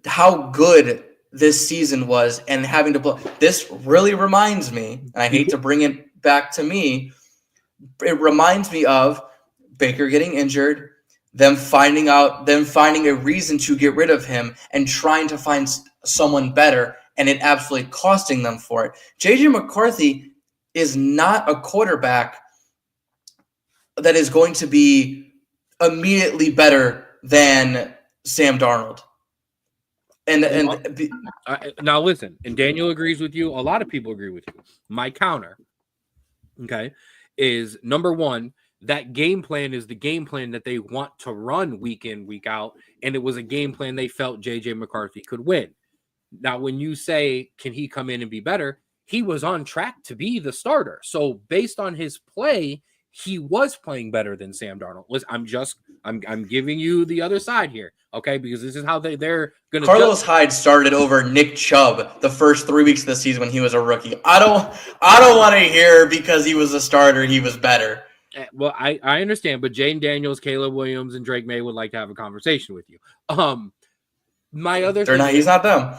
how good this season was, and having to play. This really reminds me, and I hate to bring it back to me, it reminds me of Baker getting injured, them finding a reason to get rid of him and trying to find someone better, and it absolutely costing them for it. J.J. McCarthy is not a quarterback that is going to be immediately better than Sam Darnold. Now listen, and Daniel agrees with you. A lot of people agree with you. My counter, okay, is number one, that game plan is the game plan that they want to run week in, week out, and it was a game plan they felt J.J. McCarthy could win. Now, when you say, can he come in and be better? He was on track to be the starter. So based on his play, he was playing better than Sam Darnold. I'm giving you the other side here, okay? Because this is how they're going to. Carlos Hyde started over Nick Chubb the first 3 weeks of the season when he was a rookie. I don't want to hear because he was a starter he was better. Well, I understand, but Jane Daniels, Caleb Williams, and Drake May would like to have a conversation with you. My other they're not. He's not them.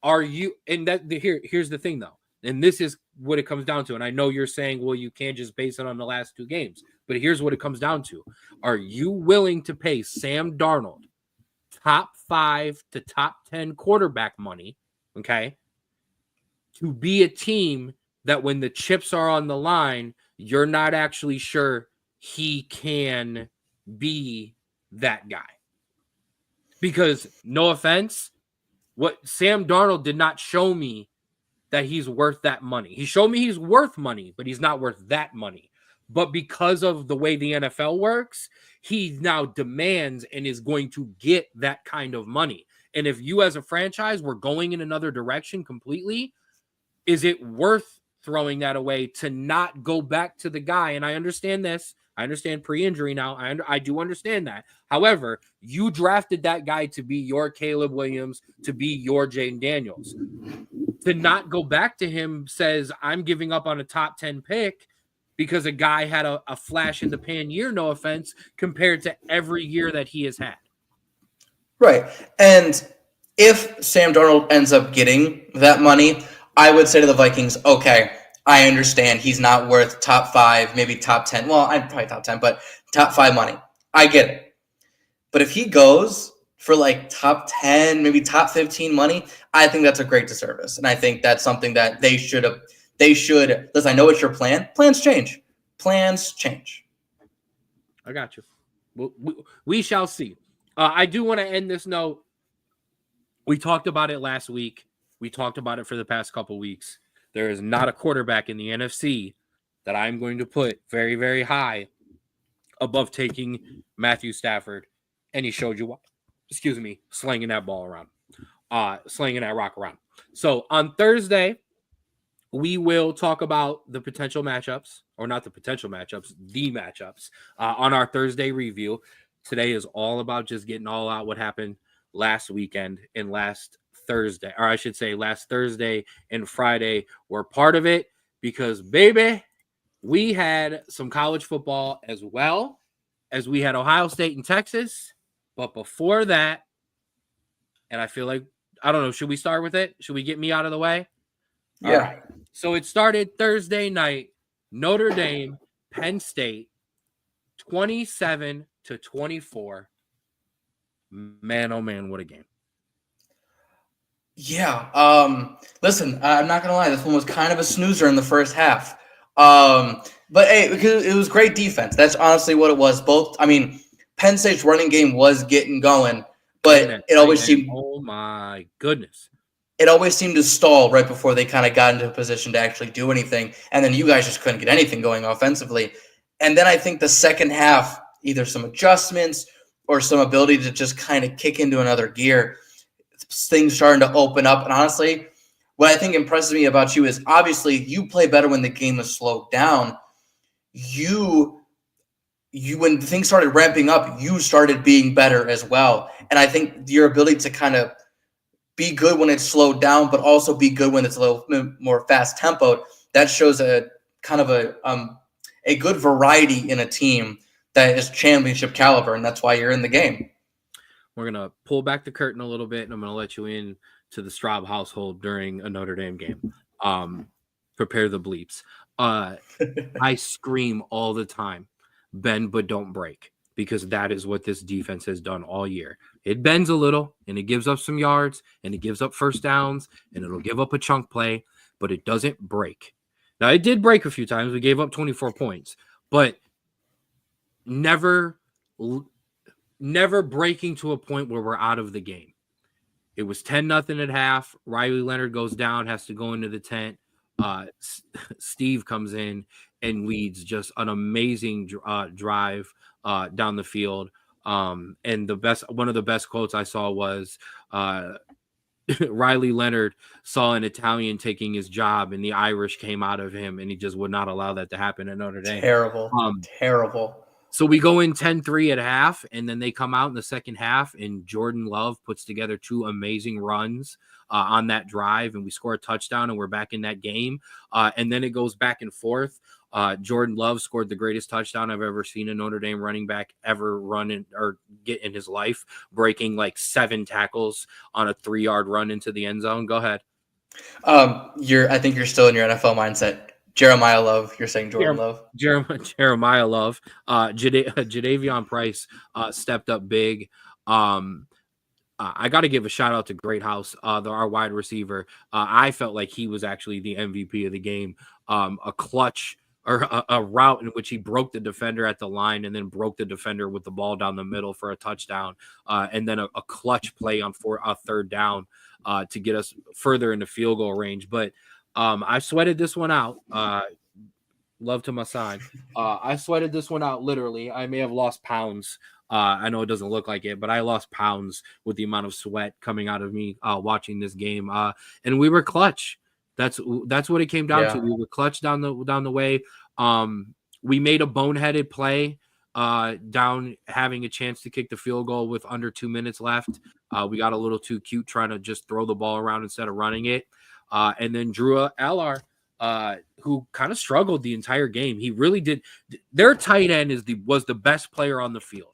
Are you? And here's the thing, though, and this is what it comes down to. And I know you're saying, well, you can't just base it on the last 2 games, but here's what it comes down to: are you willing to pay Sam Darnold top 5 to top 10 quarterback money, okay, to be a team that when the chips are on the line, you're not actually sure he can be that guy? Because no offense, what Sam Darnold did not show me that he's worth that money. He showed me he's worth money, but he's not worth that money. But because of the way the NFL works, he now demands and is going to get that kind of money. And if you as a franchise were going in another direction completely, is it worth throwing that away to not go back to the guy? And I understand this. I understand pre-injury now. I do understand that. However, you drafted that guy to be your Caleb Williams, to be your Jaden Daniels. To not go back to him says, I'm giving up on a top 10 pick because a guy had a flash in the pan year, no offense, compared to every year that he has had. Right. And if Sam Darnold ends up getting that money, I would say to the Vikings, okay, I understand he's not worth top 5, maybe top 10. Well, I'd probably top 10, but top 5 money. I get it. But if he goes for like top 10, maybe top 15 money, I think that's a great disservice. And I think that's something that they should, listen, I know what's your plan. Plans change. I got you. We shall see. I do want to end this note. We talked about it last week. We talked about it for the past couple weeks. There is not a quarterback in the NFC that I'm going to put very, very high above taking Matthew Stafford. And he showed you what, slinging that ball around, slinging that rock around. So on Thursday, we will talk about the potential matchups, or not the potential matchups, the matchups on our Thursday review. Today is all about just getting all out what happened last weekend and last Thursday, or I should say last Thursday and Friday were part of it because, baby, we had some college football as well as we had Ohio State and Texas. But before that, and I feel like, I don't know, should we start with it? Should we get me out of the way? Yeah. All right. So it started Thursday night, Notre Dame, Penn State, 27-24. Man, oh man, what a game. Yeah. Listen, I'm not going to lie. This one was kind of a snoozer in the first half. But hey, because it was great defense. That's honestly what it was. Penn State's running game was getting going, but it always seemed. Oh my goodness. it always seemed to stall right before they kind of got into a position to actually do anything. And then you guys just couldn't get anything going offensively. And then I think the second half, either some adjustments or some ability to just kind of kick into another gear, things starting to open up. And honestly, what I think impresses me about you is obviously you play better when the game is slowed down. You when things started ramping up, you started being better as well. And I think your ability to kind of be good when it's slowed down, but also be good when it's a little more fast tempoed, that shows a kind of a good variety in a team that is championship caliber, and that's why you're in the game. We're gonna pull back the curtain a little bit, and I'm gonna let you in to the Straub household during a Notre Dame game. Prepare the bleeps. I scream all the time, bend but don't break, because that is what this defense has done all year. It bends a little, and it gives up some yards, and it gives up first downs, and it'll give up a chunk play, but it doesn't break. Now, it did break a few times. We gave up 24 points, but never breaking to a point where we're out of the game. It was 10-0 at half. Riley Leonard goes down, has to go into the tent. Steve comes in and leads just an amazing drive down the field. And one of the best quotes I saw was Riley Leonard saw an Italian taking his job, and the Irish came out of him, and he just would not allow that to happen at Notre Dame. Terrible. So we go in 10-3 at half, and then they come out in the second half, and Jordan Love puts together two amazing runs on that drive, and we score a touchdown, and we're back in that game. And then it goes back and forth. Jordan Love scored the greatest touchdown I've ever seen a Notre Dame running back ever run or get in his life, breaking like 7 tackles on a 3-yard run into the end zone. Go ahead. I think you're still in your NFL mindset. Jeremiah Love, you're saying Jordan Love? Jeremiah Love. Jadeveon Price stepped up big. I got to give a shout out to Great House, our wide receiver. I felt like he was actually the MVP of the game. A clutch or a route in which he broke the defender at the line and then broke the defender with the ball down the middle for a touchdown. And then a clutch play on third down to get us further into field goal range. But I sweated this one out. Love to my sign. I sweated this one out literally. I may have lost pounds. I know it doesn't look like it, but I lost pounds with the amount of sweat coming out of me watching this game. And we were clutch. That's what it came down to. We were clutch down the way. We made a boneheaded play down, having a chance to kick the field goal with under 2 minutes left. We got a little too cute trying to just throw the ball around instead of running it. And then Drew Eller, who kind of struggled the entire game. He really did. Their tight end was the best player on the field.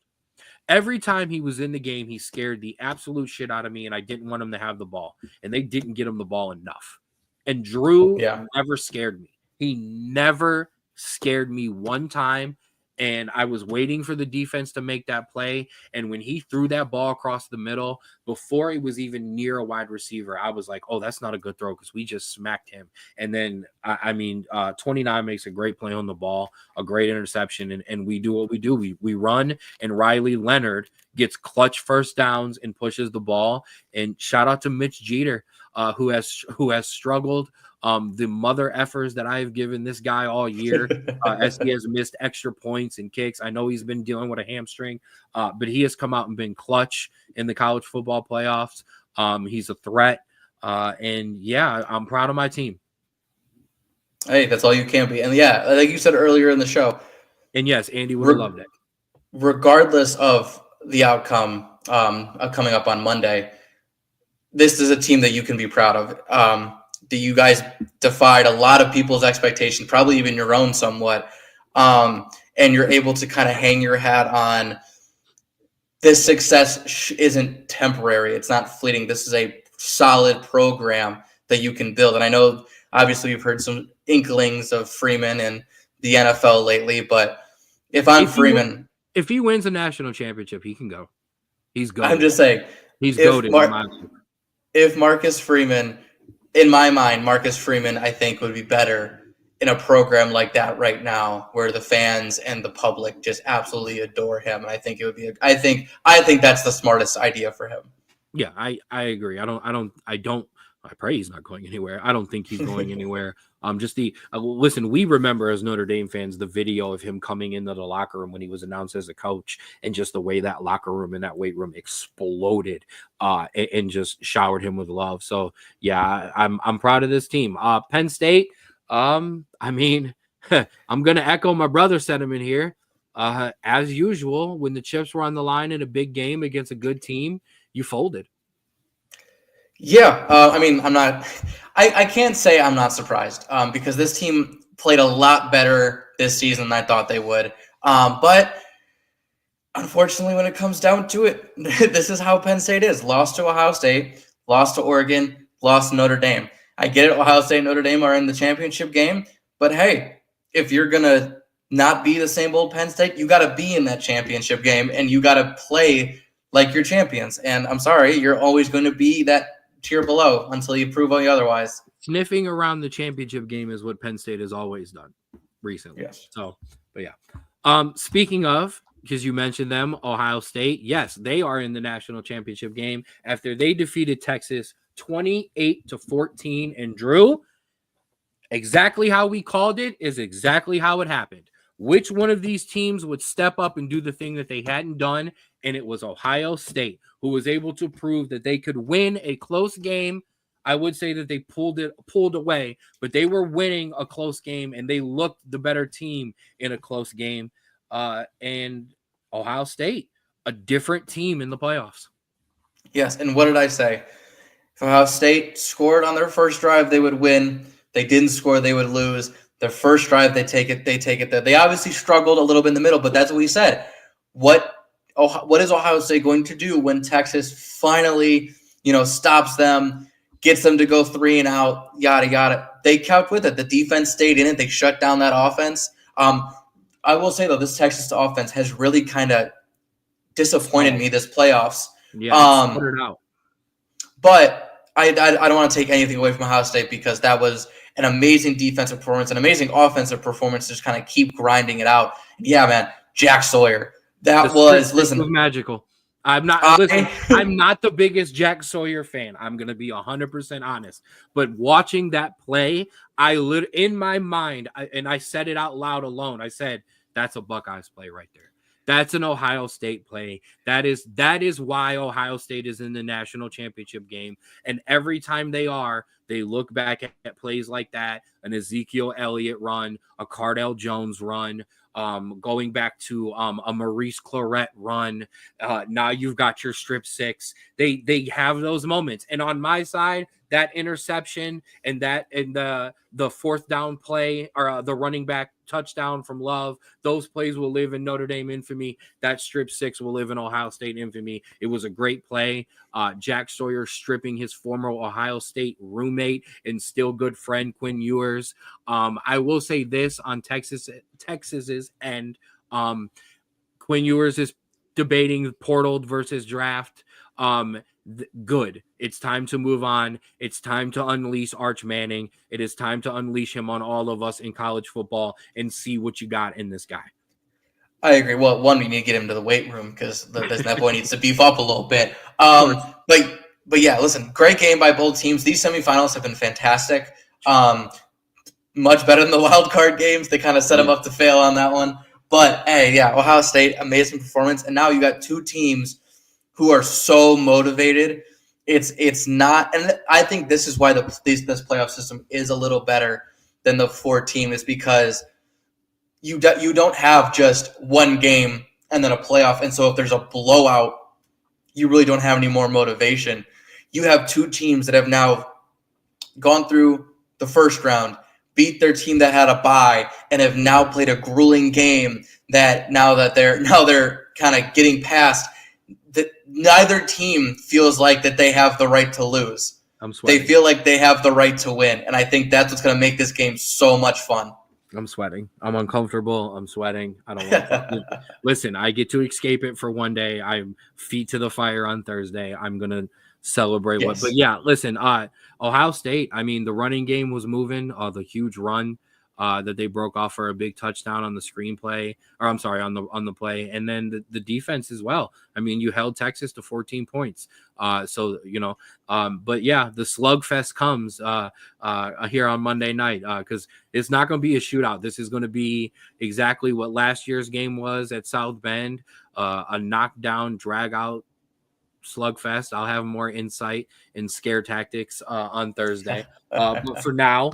Every time he was in the game, he scared the absolute shit out of me, and I didn't want him to have the ball. And they didn't get him the ball enough. And Drew never scared me. He never scared me one time. And I was waiting for the defense to make that play. And when he threw that ball across the middle, before it was even near a wide receiver, I was like, oh, that's not a good throw because we just smacked him. And then, 29 makes a great play on the ball, a great interception. And we do what we do. We run, and Riley Leonard gets clutch first downs and pushes the ball. And shout out to Mitch Jeter, who has struggled. The mother effers that I have given this guy all year, as he has missed extra points and kicks. I know he's been dealing with a hamstring, but he has come out and been clutch in the college football playoffs. He's a threat. And I'm proud of my team. Hey, that's all you can be. And like you said earlier in the show. And yes, Andy would have loved it. Regardless of the outcome coming up on Monday, this is a team that you can be proud of. That you guys defied a lot of people's expectations, probably even your own somewhat. And you're able to kind of hang your hat on this success isn't temporary. It's not fleeting. This is a solid program that you can build. And I know, obviously, we've heard some inklings of Freeman in the NFL lately, but if Freeman, if he wins a national championship, he can go. He's goated. I'm just saying. He's goated. If Marcus Freeman, in my mind, Marcus Freeman, I think, would be better in a program like that right now, where the fans and the public just absolutely adore him. And I think it would be. I think that's the smartest idea for him. Yeah, I agree. I don't I pray he's not going anywhere. I don't think he's going anywhere. Just listen, we remember as Notre Dame fans the video of him coming into the locker room when he was announced as a coach, and just the way that locker room and that weight room exploded, and just showered him with love. So yeah, I'm proud of this team. Penn State. I mean, I'm gonna echo my brother's sentiment here. As usual, when the chips were on the line in a big game against a good team, you folded. Yeah, I mean, I can't say I'm not surprised because this team played a lot better this season than I thought they would. But unfortunately, when it comes down to it, this is how Penn State is. Lost to Ohio State, lost to Oregon, lost to Notre Dame. I get it, Ohio State and Notre Dame are in the championship game, but hey, if you're going to not be the same old Penn State, you got to be in that championship game, and you got to play like you're champions. And I'm sorry, you're always going to be that tier below until you prove otherwise. Sniffing around the championship game is what Penn State has always done recently. Yes. So, but yeah. Speaking of, because you mentioned them, Ohio State, yes, they are in the national championship game after they defeated Texas 28-14. And Drew, exactly how we called it is exactly how it happened. Which one of these teams would step up and do the thing that they hadn't done? And it was Ohio State, who was able to prove that they could win a close game. I would say that they pulled away, but they were winning a close game, and they looked the better team in a close game. And Ohio State, a different team in the playoffs. Yes, and what did I say? If Ohio State scored on their first drive, they would win. They didn't score, they would lose. Their first drive, they take it there. They obviously struggled a little bit in the middle, but that's what we said. What is Ohio State going to do when Texas finally, stops them, gets them to go 3 and out, yada, yada? They kept with it. The defense stayed in it. They shut down that offense. I will say, though, this Texas offense has really kind of disappointed me this playoffs. Yeah, put it out. But I don't want to take anything away from Ohio State because that was an amazing defensive performance, an amazing offensive performance, just kind of keep grinding it out. Yeah, man, Jack Sawyer. That was magical. I'm not the biggest Jack Sawyer fan. I'm going to be 100% honest. But watching that play, in my mind, and I said it out loud alone, I said, that's a Buckeyes play right there. That's an Ohio State play. That is why Ohio State is in the national championship game. And every time they look back at plays like that, an Ezekiel Elliott run, a Cardell Jones run, going back to a Maurice Clarett run. Now you've got your strip six. They have those moments. And on my side, that interception and the fourth down play or the running back touchdown from Love, those plays will live in Notre Dame infamy. That strip six will live in Ohio State infamy. It was a great play. Jack Sawyer stripping his former Ohio State roommate and still good friend Quinn Ewers. I will say this on Texas's end. Quinn Ewers is debating portal versus draft. Good. It's time to move on. It's time to unleash Arch Manning. It is time to unleash him on all of us in college football and see what you got in this guy. I agree. Well, one, we need to get him to the weight room because that boy needs to beef up a little bit. But yeah, listen, great game by both teams. These semifinals have been fantastic. Much better than the wild card games. They kind of set them up to fail on that one. But hey, yeah, Ohio State, amazing performance. And now you got two teams who are so motivated. It's not, and I think this is why this playoff system is a little better than the 4-team, is because you don't have just one game and then a playoff. And so if there's a blowout, you really don't have any more motivation. You have two teams that have now gone through the first round, beat their team that had a bye, and have now played a grueling game that now they're kind of getting past. That neither team feels like that they have the right to lose. They feel like they have the right to win. And I think that's what's going to make this game so much fun. I'm sweating. I'm uncomfortable. I'm sweating. I don't want to. Listen, I get to escape it for one day. I'm feet to the fire on Thursday. I'm going to celebrate. But yeah, listen, Ohio State, I mean, the running game was moving, the huge run that they broke off for a big touchdown on the screenplay, or I'm sorry, on the play, and then the defense as well. I mean, you held Texas to 14 points. So but yeah, the slugfest comes here on Monday night because it's not going to be a shootout. This is going to be exactly what last year's game was at South Bend, a knockdown, drag out slugfest. I'll have more insight and scare tactics on Thursday. But for now,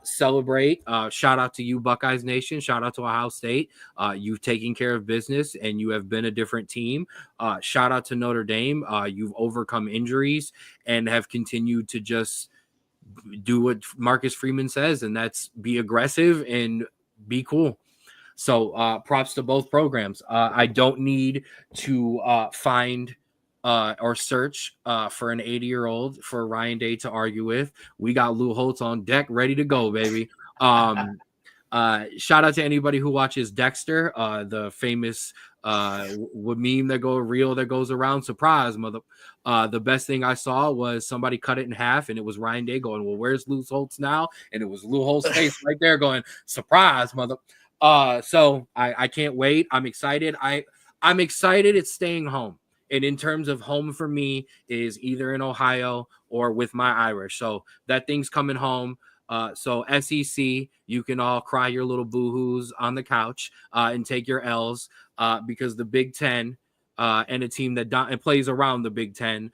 celebrate. Shout out to you, Buckeyes Nation. Shout out to Ohio State. You've taken care of business and you have been a different team. Shout out to Notre Dame. You've overcome injuries and have continued to just do what Marcus Freeman says, and that's be aggressive and be cool. So props to both programs. I don't need to find or search for an 80-year-old for Ryan Day to argue with. We got Lou Holtz on deck, ready to go, baby. Shout out to anybody who watches Dexter, the famous meme reel that goes around. Surprise, mother. The best thing I saw was somebody cut it in half, and it was Ryan Day going, "Well, where's Lou Holtz now?" And it was Lou Holtz's face right there going, "Surprise, mother." So I can't wait. I'm excited. I'm excited it's staying home. And in terms of home for me is either in Ohio or with my Irish. So that thing's coming home. So SEC, you can all cry your little boo-hoos on the couch and take your L's because the Big Ten and a team that plays around the Big Ten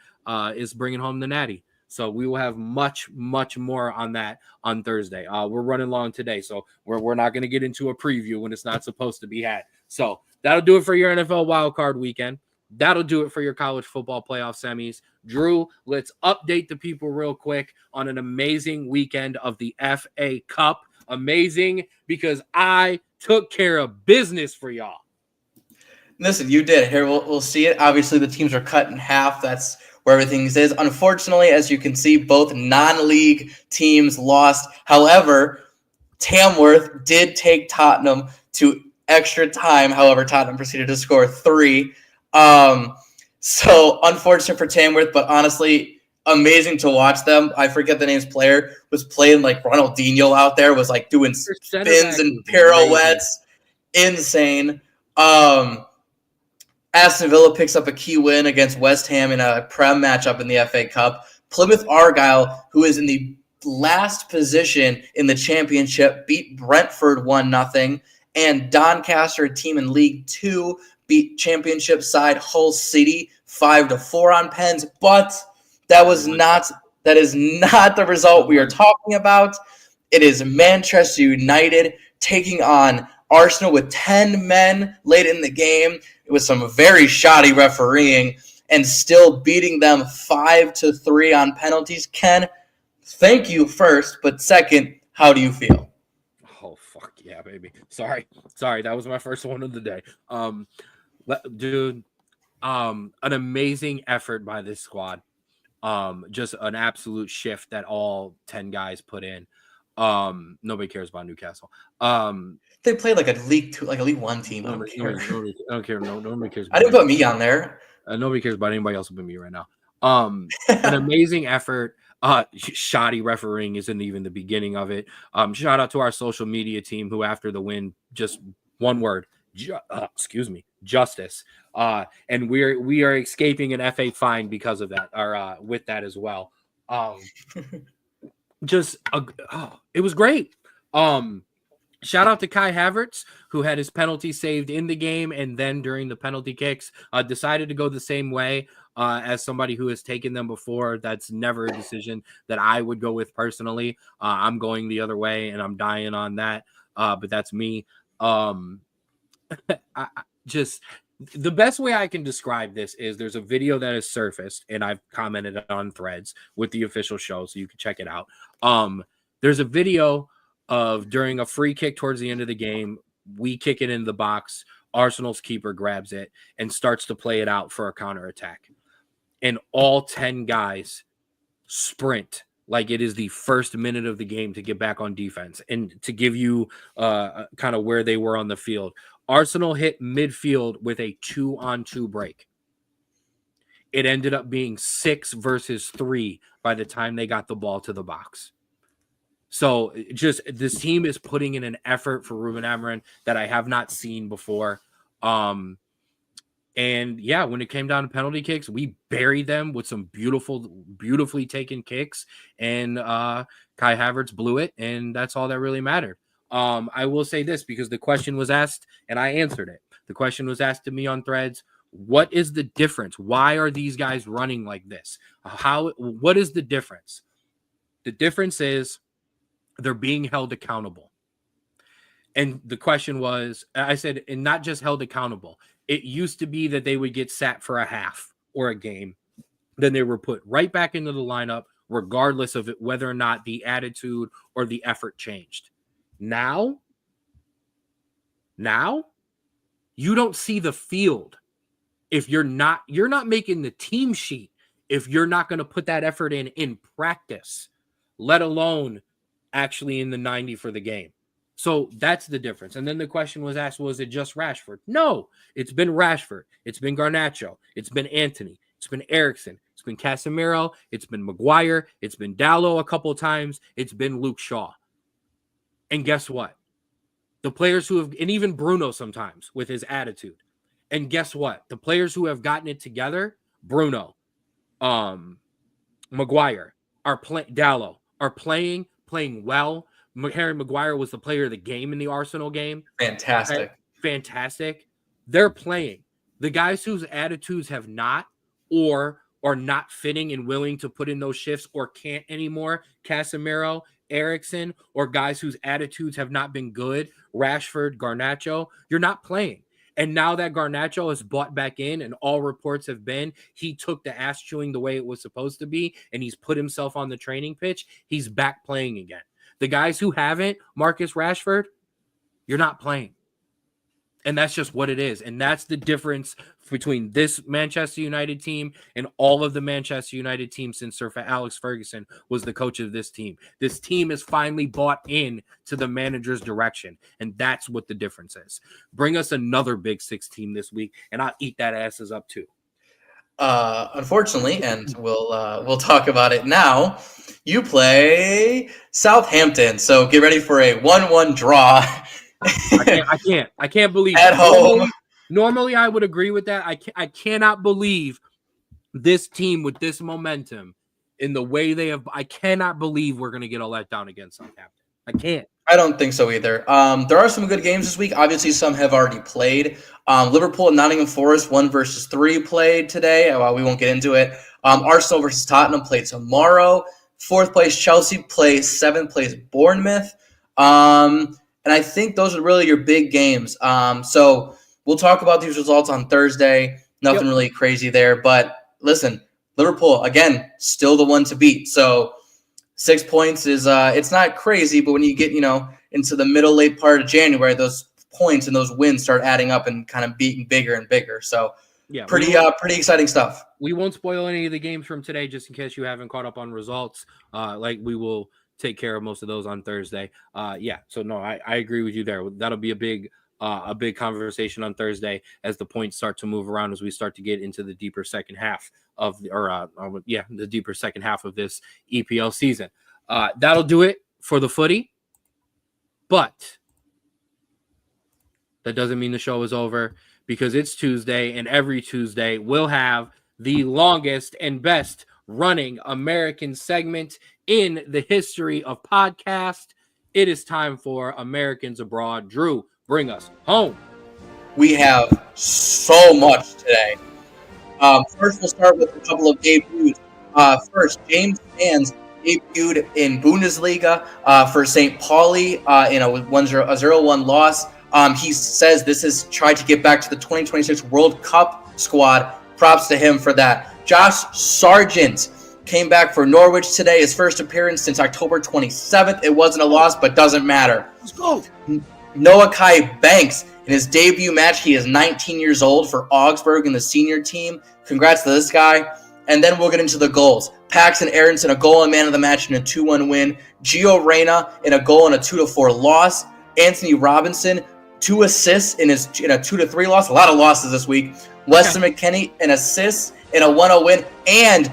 is bringing home the Natty. So we will have much, much more on that on Thursday. We're running long today, so we're not going to get into a preview when it's not supposed to be had. So that'll do it for your NFL wildcard weekend. That'll do it for your college football playoff semis. Drew, let's update the people real quick on an amazing weekend of the FA Cup. Amazing because I took care of business for y'all. Listen, you did. Here, we'll see it. Obviously, the teams are cut in half. That's where everything is. Unfortunately, as you can see, both non-league teams lost. However, Tamworth did take Tottenham to extra time. However, Tottenham proceeded to score 3. So unfortunate for Tamworth, but honestly, amazing to watch them. I forget the name's player was playing like Ronaldinho out there, was like doing spins and pirouettes. Insane. Aston Villa picks up a key win against West Ham in a Prem matchup in the FA Cup. Plymouth Argyle, who is in the last position in the championship, beat Brentford 1-0. And Doncaster, a team in League 2, beat championship side Hull City 5-4 on pens. But that is not the result we are talking about. It is Manchester United taking on Arsenal with 10 men late in the game. It was some very shoddy refereeing and still beating them 5-3 on penalties. Ken, thank you first, but second, how do you feel? Oh, fuck yeah, baby. Sorry. That was my first one of the day. Dude, an amazing effort by this squad. Just an absolute shift that all 10 guys put in. Nobody cares about Newcastle. They played like a League 2, like a League 1 team. I don't care. I don't care. Nobody cares. I didn't put me on there. Nobody cares about anybody else but me right now. An amazing effort. Shoddy refereeing isn't even the beginning of it. Shout out to our social media team who, after the win, just one word, justice. And we are escaping an FA fine because of that, or with that as well. It was great. Shout out to Kai Havertz, who had his penalty saved in the game and then during the penalty kicks decided to go the same way as somebody who has taken them before. That's never a decision that I would go with personally. I'm going the other way, and I'm dying on that, but that's me. The best way I can describe this is there's a video that has surfaced, and I've commented on Threads with the official show, so you can check it out. There's a video of during a free kick towards the end of the game, we kick it into the box, Arsenal's keeper grabs it and starts to play it out for a counterattack. And all 10 guys sprint like it is the first minute of the game to get back on defense. And to give you kind of where they were on the field, Arsenal hit midfield with a 2-on-2 break. It ended up being 6 versus 3 by the time they got the ball to the box. So just this team is putting in an effort for Ruben Amorim that I have not seen before. And yeah, when it came down to penalty kicks, we buried them with some beautifully taken kicks. And Kai Havertz blew it. And that's all that really mattered. I will say this because the question was asked and I answered it. The question was asked to me on Threads. What is the difference? Why are these guys running like this? What is the difference? The difference is they're being held accountable. And the question was, I said, and not just held accountable. It used to be that they would get sat for a half or a game. Then they were put right back into the lineup, regardless of it, whether or not the attitude or the effort changed. Now, you don't see the field if you're not making the team sheet if you're not going to put that effort in practice, let alone actually in the 90 for the game. So that's the difference. And then the question was asked, was it just Rashford? No, it's been Rashford. It's been Garnacho. It's been Anthony. It's been Eriksen. It's been Casemiro. It's been Maguire. It's been Dalot a couple of times. It's been Luke Shaw. And guess what? The players who have, and even Bruno sometimes with his attitude. And guess what? The players who have gotten it together, Bruno, Maguire, Dalot, are playing well. Harry Maguire was the player of the game in the Arsenal game. Fantastic. They're playing. The guys whose attitudes have not or are not fitting and willing to put in those shifts or can't anymore, Casemiro, Eriksen, or guys whose attitudes have not been good, Rashford, Garnacho, you're not playing. And now that Garnacho is bought back in and all reports have been he took the ass chewing the way it was supposed to be and he's put himself on the training pitch, he's back playing again. The guys who haven't, Marcus Rashford, you're not playing. And that's just what it is. And that's the difference between this Manchester United team and all of the Manchester United teams since Sir Alex Ferguson was the coach of this team. This team is finally bought in to the manager's direction. And that's what the difference is. Bring us another Big Six team this week, and I'll eat that asses up too. Unfortunately, and we'll talk about it now. You play Southampton, so get ready for a 1-1 draw. I can't believe at home. Normally, I would agree with that. I cannot believe this team with this momentum in the way they have. I cannot believe we're going to get a letdown against Southampton. I can't. I don't think so either. There are some good games this week. Obviously, some have already played. Liverpool and Nottingham Forest 1 versus 3 played today. We won't get into it. Arsenal versus Tottenham played tomorrow. 4th place Chelsea plays 7th place Bournemouth. And I think those are really your big games. So we'll talk about these results on Thursday. Nothing really crazy there. But listen, Liverpool, again, still the one to beat. So 6 points is it's not crazy, but when you get, into the late part of January, those points and those wins start adding up and kind of being bigger and bigger. So pretty exciting stuff. We won't spoil any of the games from today just in case you haven't caught up on results. We will take care of most of those on Thursday. So no, I agree with you there. That'll be a big conversation on Thursday as the points start to move around as we start to get into the deeper second half of the deeper second half of this EPL season. That'll do it for the footy, but that doesn't mean the show is over because it's Tuesday, and every Tuesday we'll have the longest and best running American segment in the history of podcast. It is time for Americans Abroad. Drew, bring us home. We have so much today. First, we'll start with a couple of debuts. First, James Sands debuted in Bundesliga for St. Pauli in a 0-1 loss. He says this is trying to get back to the 2026 World Cup squad. Props to him for that. Josh Sargent came back for Norwich today. His first appearance since October 27th. It wasn't a loss, but doesn't matter. Let's go. Noah Kai Banks, in his debut match, he is 19 years old for Augsburg in the senior team. Congrats to this guy. And then we'll get into the goals. Paxton Aronson, a goal and man of the match in a 2-1 win. Gio Reyna in a goal and a 2-4 loss. Anthony Robinson, 2 assists in a 2-3 loss. A lot of losses this week. Weston McKennie, an assist in a 1-0 win. And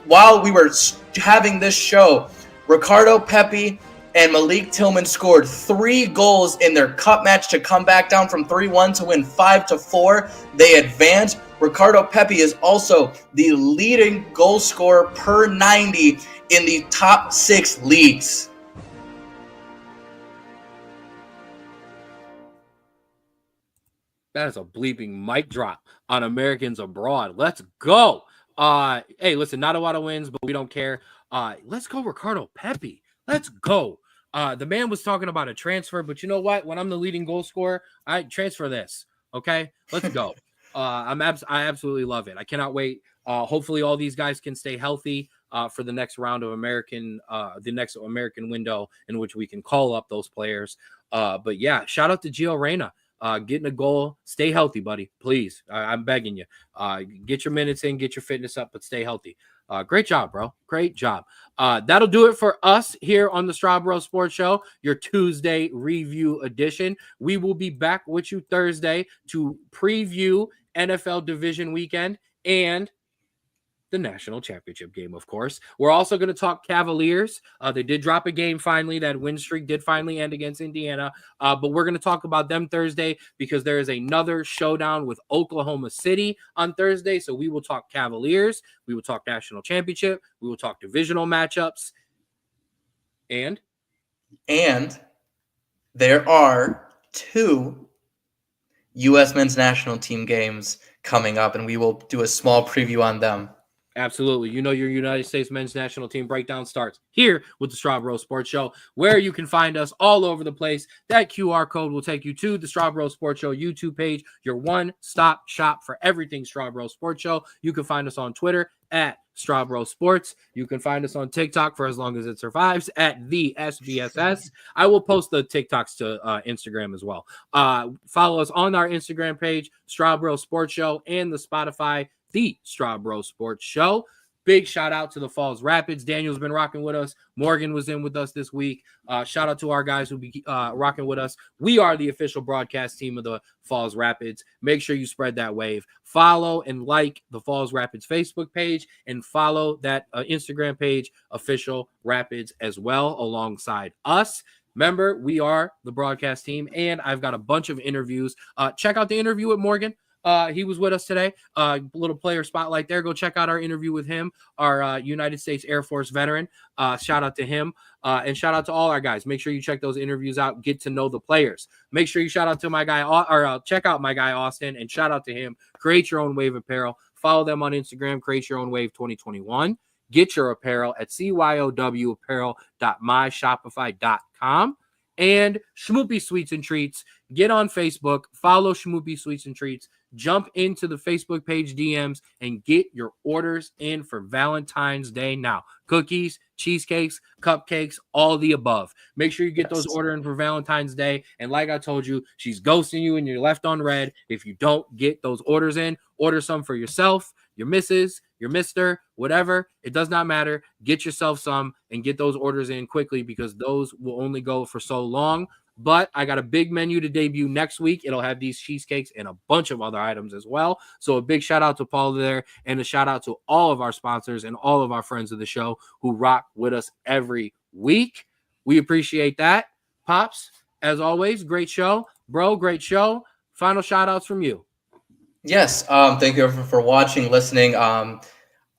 while we were having this show, Ricardo Pepi and Malik Tillman scored 3 goals in their cup match to come back down from 3-1 to win 5-4. They advanced. Ricardo Pepi is also the leading goal scorer per 90 in the top 6 leagues. That is a bleeping mic drop on Americans abroad. Let's go. Hey, listen, not a lot of wins, but we don't care. Let's go, Ricardo Pepi. Let's go. The man was talking about a transfer, but you know what? When I'm the leading goal scorer, I transfer this. Okay, let's go. I absolutely love it. I cannot wait. Hopefully, all these guys can stay healthy for the next round of the next American window in which we can call up those players. But yeah, shout out to Gio Reyna. Getting a goal, stay healthy, buddy. Please. I'm begging you. Get your minutes in, get your fitness up, but stay healthy. Great job, bro. Great job. That'll do it for us here on the Straub Sports Show, your Tuesday review edition. We will be back with you Thursday to preview NFL Division Weekend and the national championship game, of course. We're also going to talk Cavaliers. They did drop a game finally. That win streak did finally end against Indiana. But we're going to talk about them Thursday because there is another showdown with Oklahoma City on Thursday. So we will talk Cavaliers. We will talk national championship. We will talk divisional matchups. And there are 2 U.S. men's national team games coming up, and we will do a small preview on them. Absolutely. You know, your United States men's national team breakdown starts here with the Straub Sports Show, where you can find us all over the place. That QR code will take you to the Straub Sports Show YouTube page, your one-stop shop for everything Straub Sports Show. You can find us on Twitter at Straub Sports. You can find us on TikTok for as long as it survives at the SBSS. I will post the TikToks to Instagram as well. Follow us on our Instagram page, Straub Sports Show, and the Spotify, the Straub Sports Show. Big shout out to the Falls Rapids. Daniel's been rocking with us. Morgan was in with us this week. Shout out to our guys who be rocking with us. We are the official broadcast team of the Falls Rapids. Make sure you spread that wave. Follow and like the Falls Rapids Facebook page and follow that Instagram page, Official Rapids, as well, alongside us. Remember, we are the broadcast team, and I've got a bunch of interviews. Check out the interview with Morgan. He was with us today. Little player spotlight there. Go check out our interview with him, our United States Air Force veteran. Shout out to him. And shout out to all our guys. Make sure you check those interviews out. Get to know the players. Make sure you shout out to my guy, or check out my guy Austin, and shout out to him. Create Your Own Wave Apparel. Follow them on Instagram. Create Your Own Wave 2021. Get your apparel at cyowapparel.myshopify.com. And Schmoopy Sweets and Treats. Get on Facebook. Follow Schmoopy Sweets and Treats. Jump into the Facebook page DMs and get your orders in for Valentine's Day now. Cookies, cheesecakes, cupcakes, all the above. Make sure you get those orders in for Valentine's Day. And like I told you, she's ghosting you and you're left on red. If you don't get those orders in, order some for yourself, your missus, your mister, whatever. It does not matter. Get yourself some and get those orders in quickly because those will only go for so long. But I got a big menu to debut next week. It'll have these cheesecakes and a bunch of other items as well. So a big shout out to Paul there and a shout out to all of our sponsors and all of our friends of the show who rock with us every week. We appreciate that. Pops, as always, great show. Bro, great show. Final shout outs from you. Yes. Thank you for watching, listening. I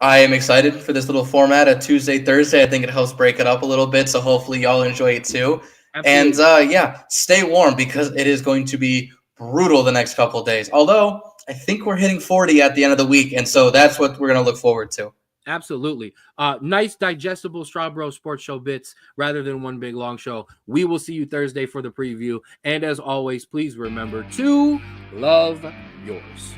am excited for this little format at Tuesday, Thursday. I think it helps break it up a little bit. So hopefully y'all enjoy it too. Absolutely. And yeah, stay warm because it is going to be brutal the next couple of days. Although I think we're hitting 40 at the end of the week. And so that's what we're going to look forward to. Absolutely. Nice digestible Straub Sports Show bits rather than one big long show. We will see you Thursday for the preview. And as always, please remember to love yours.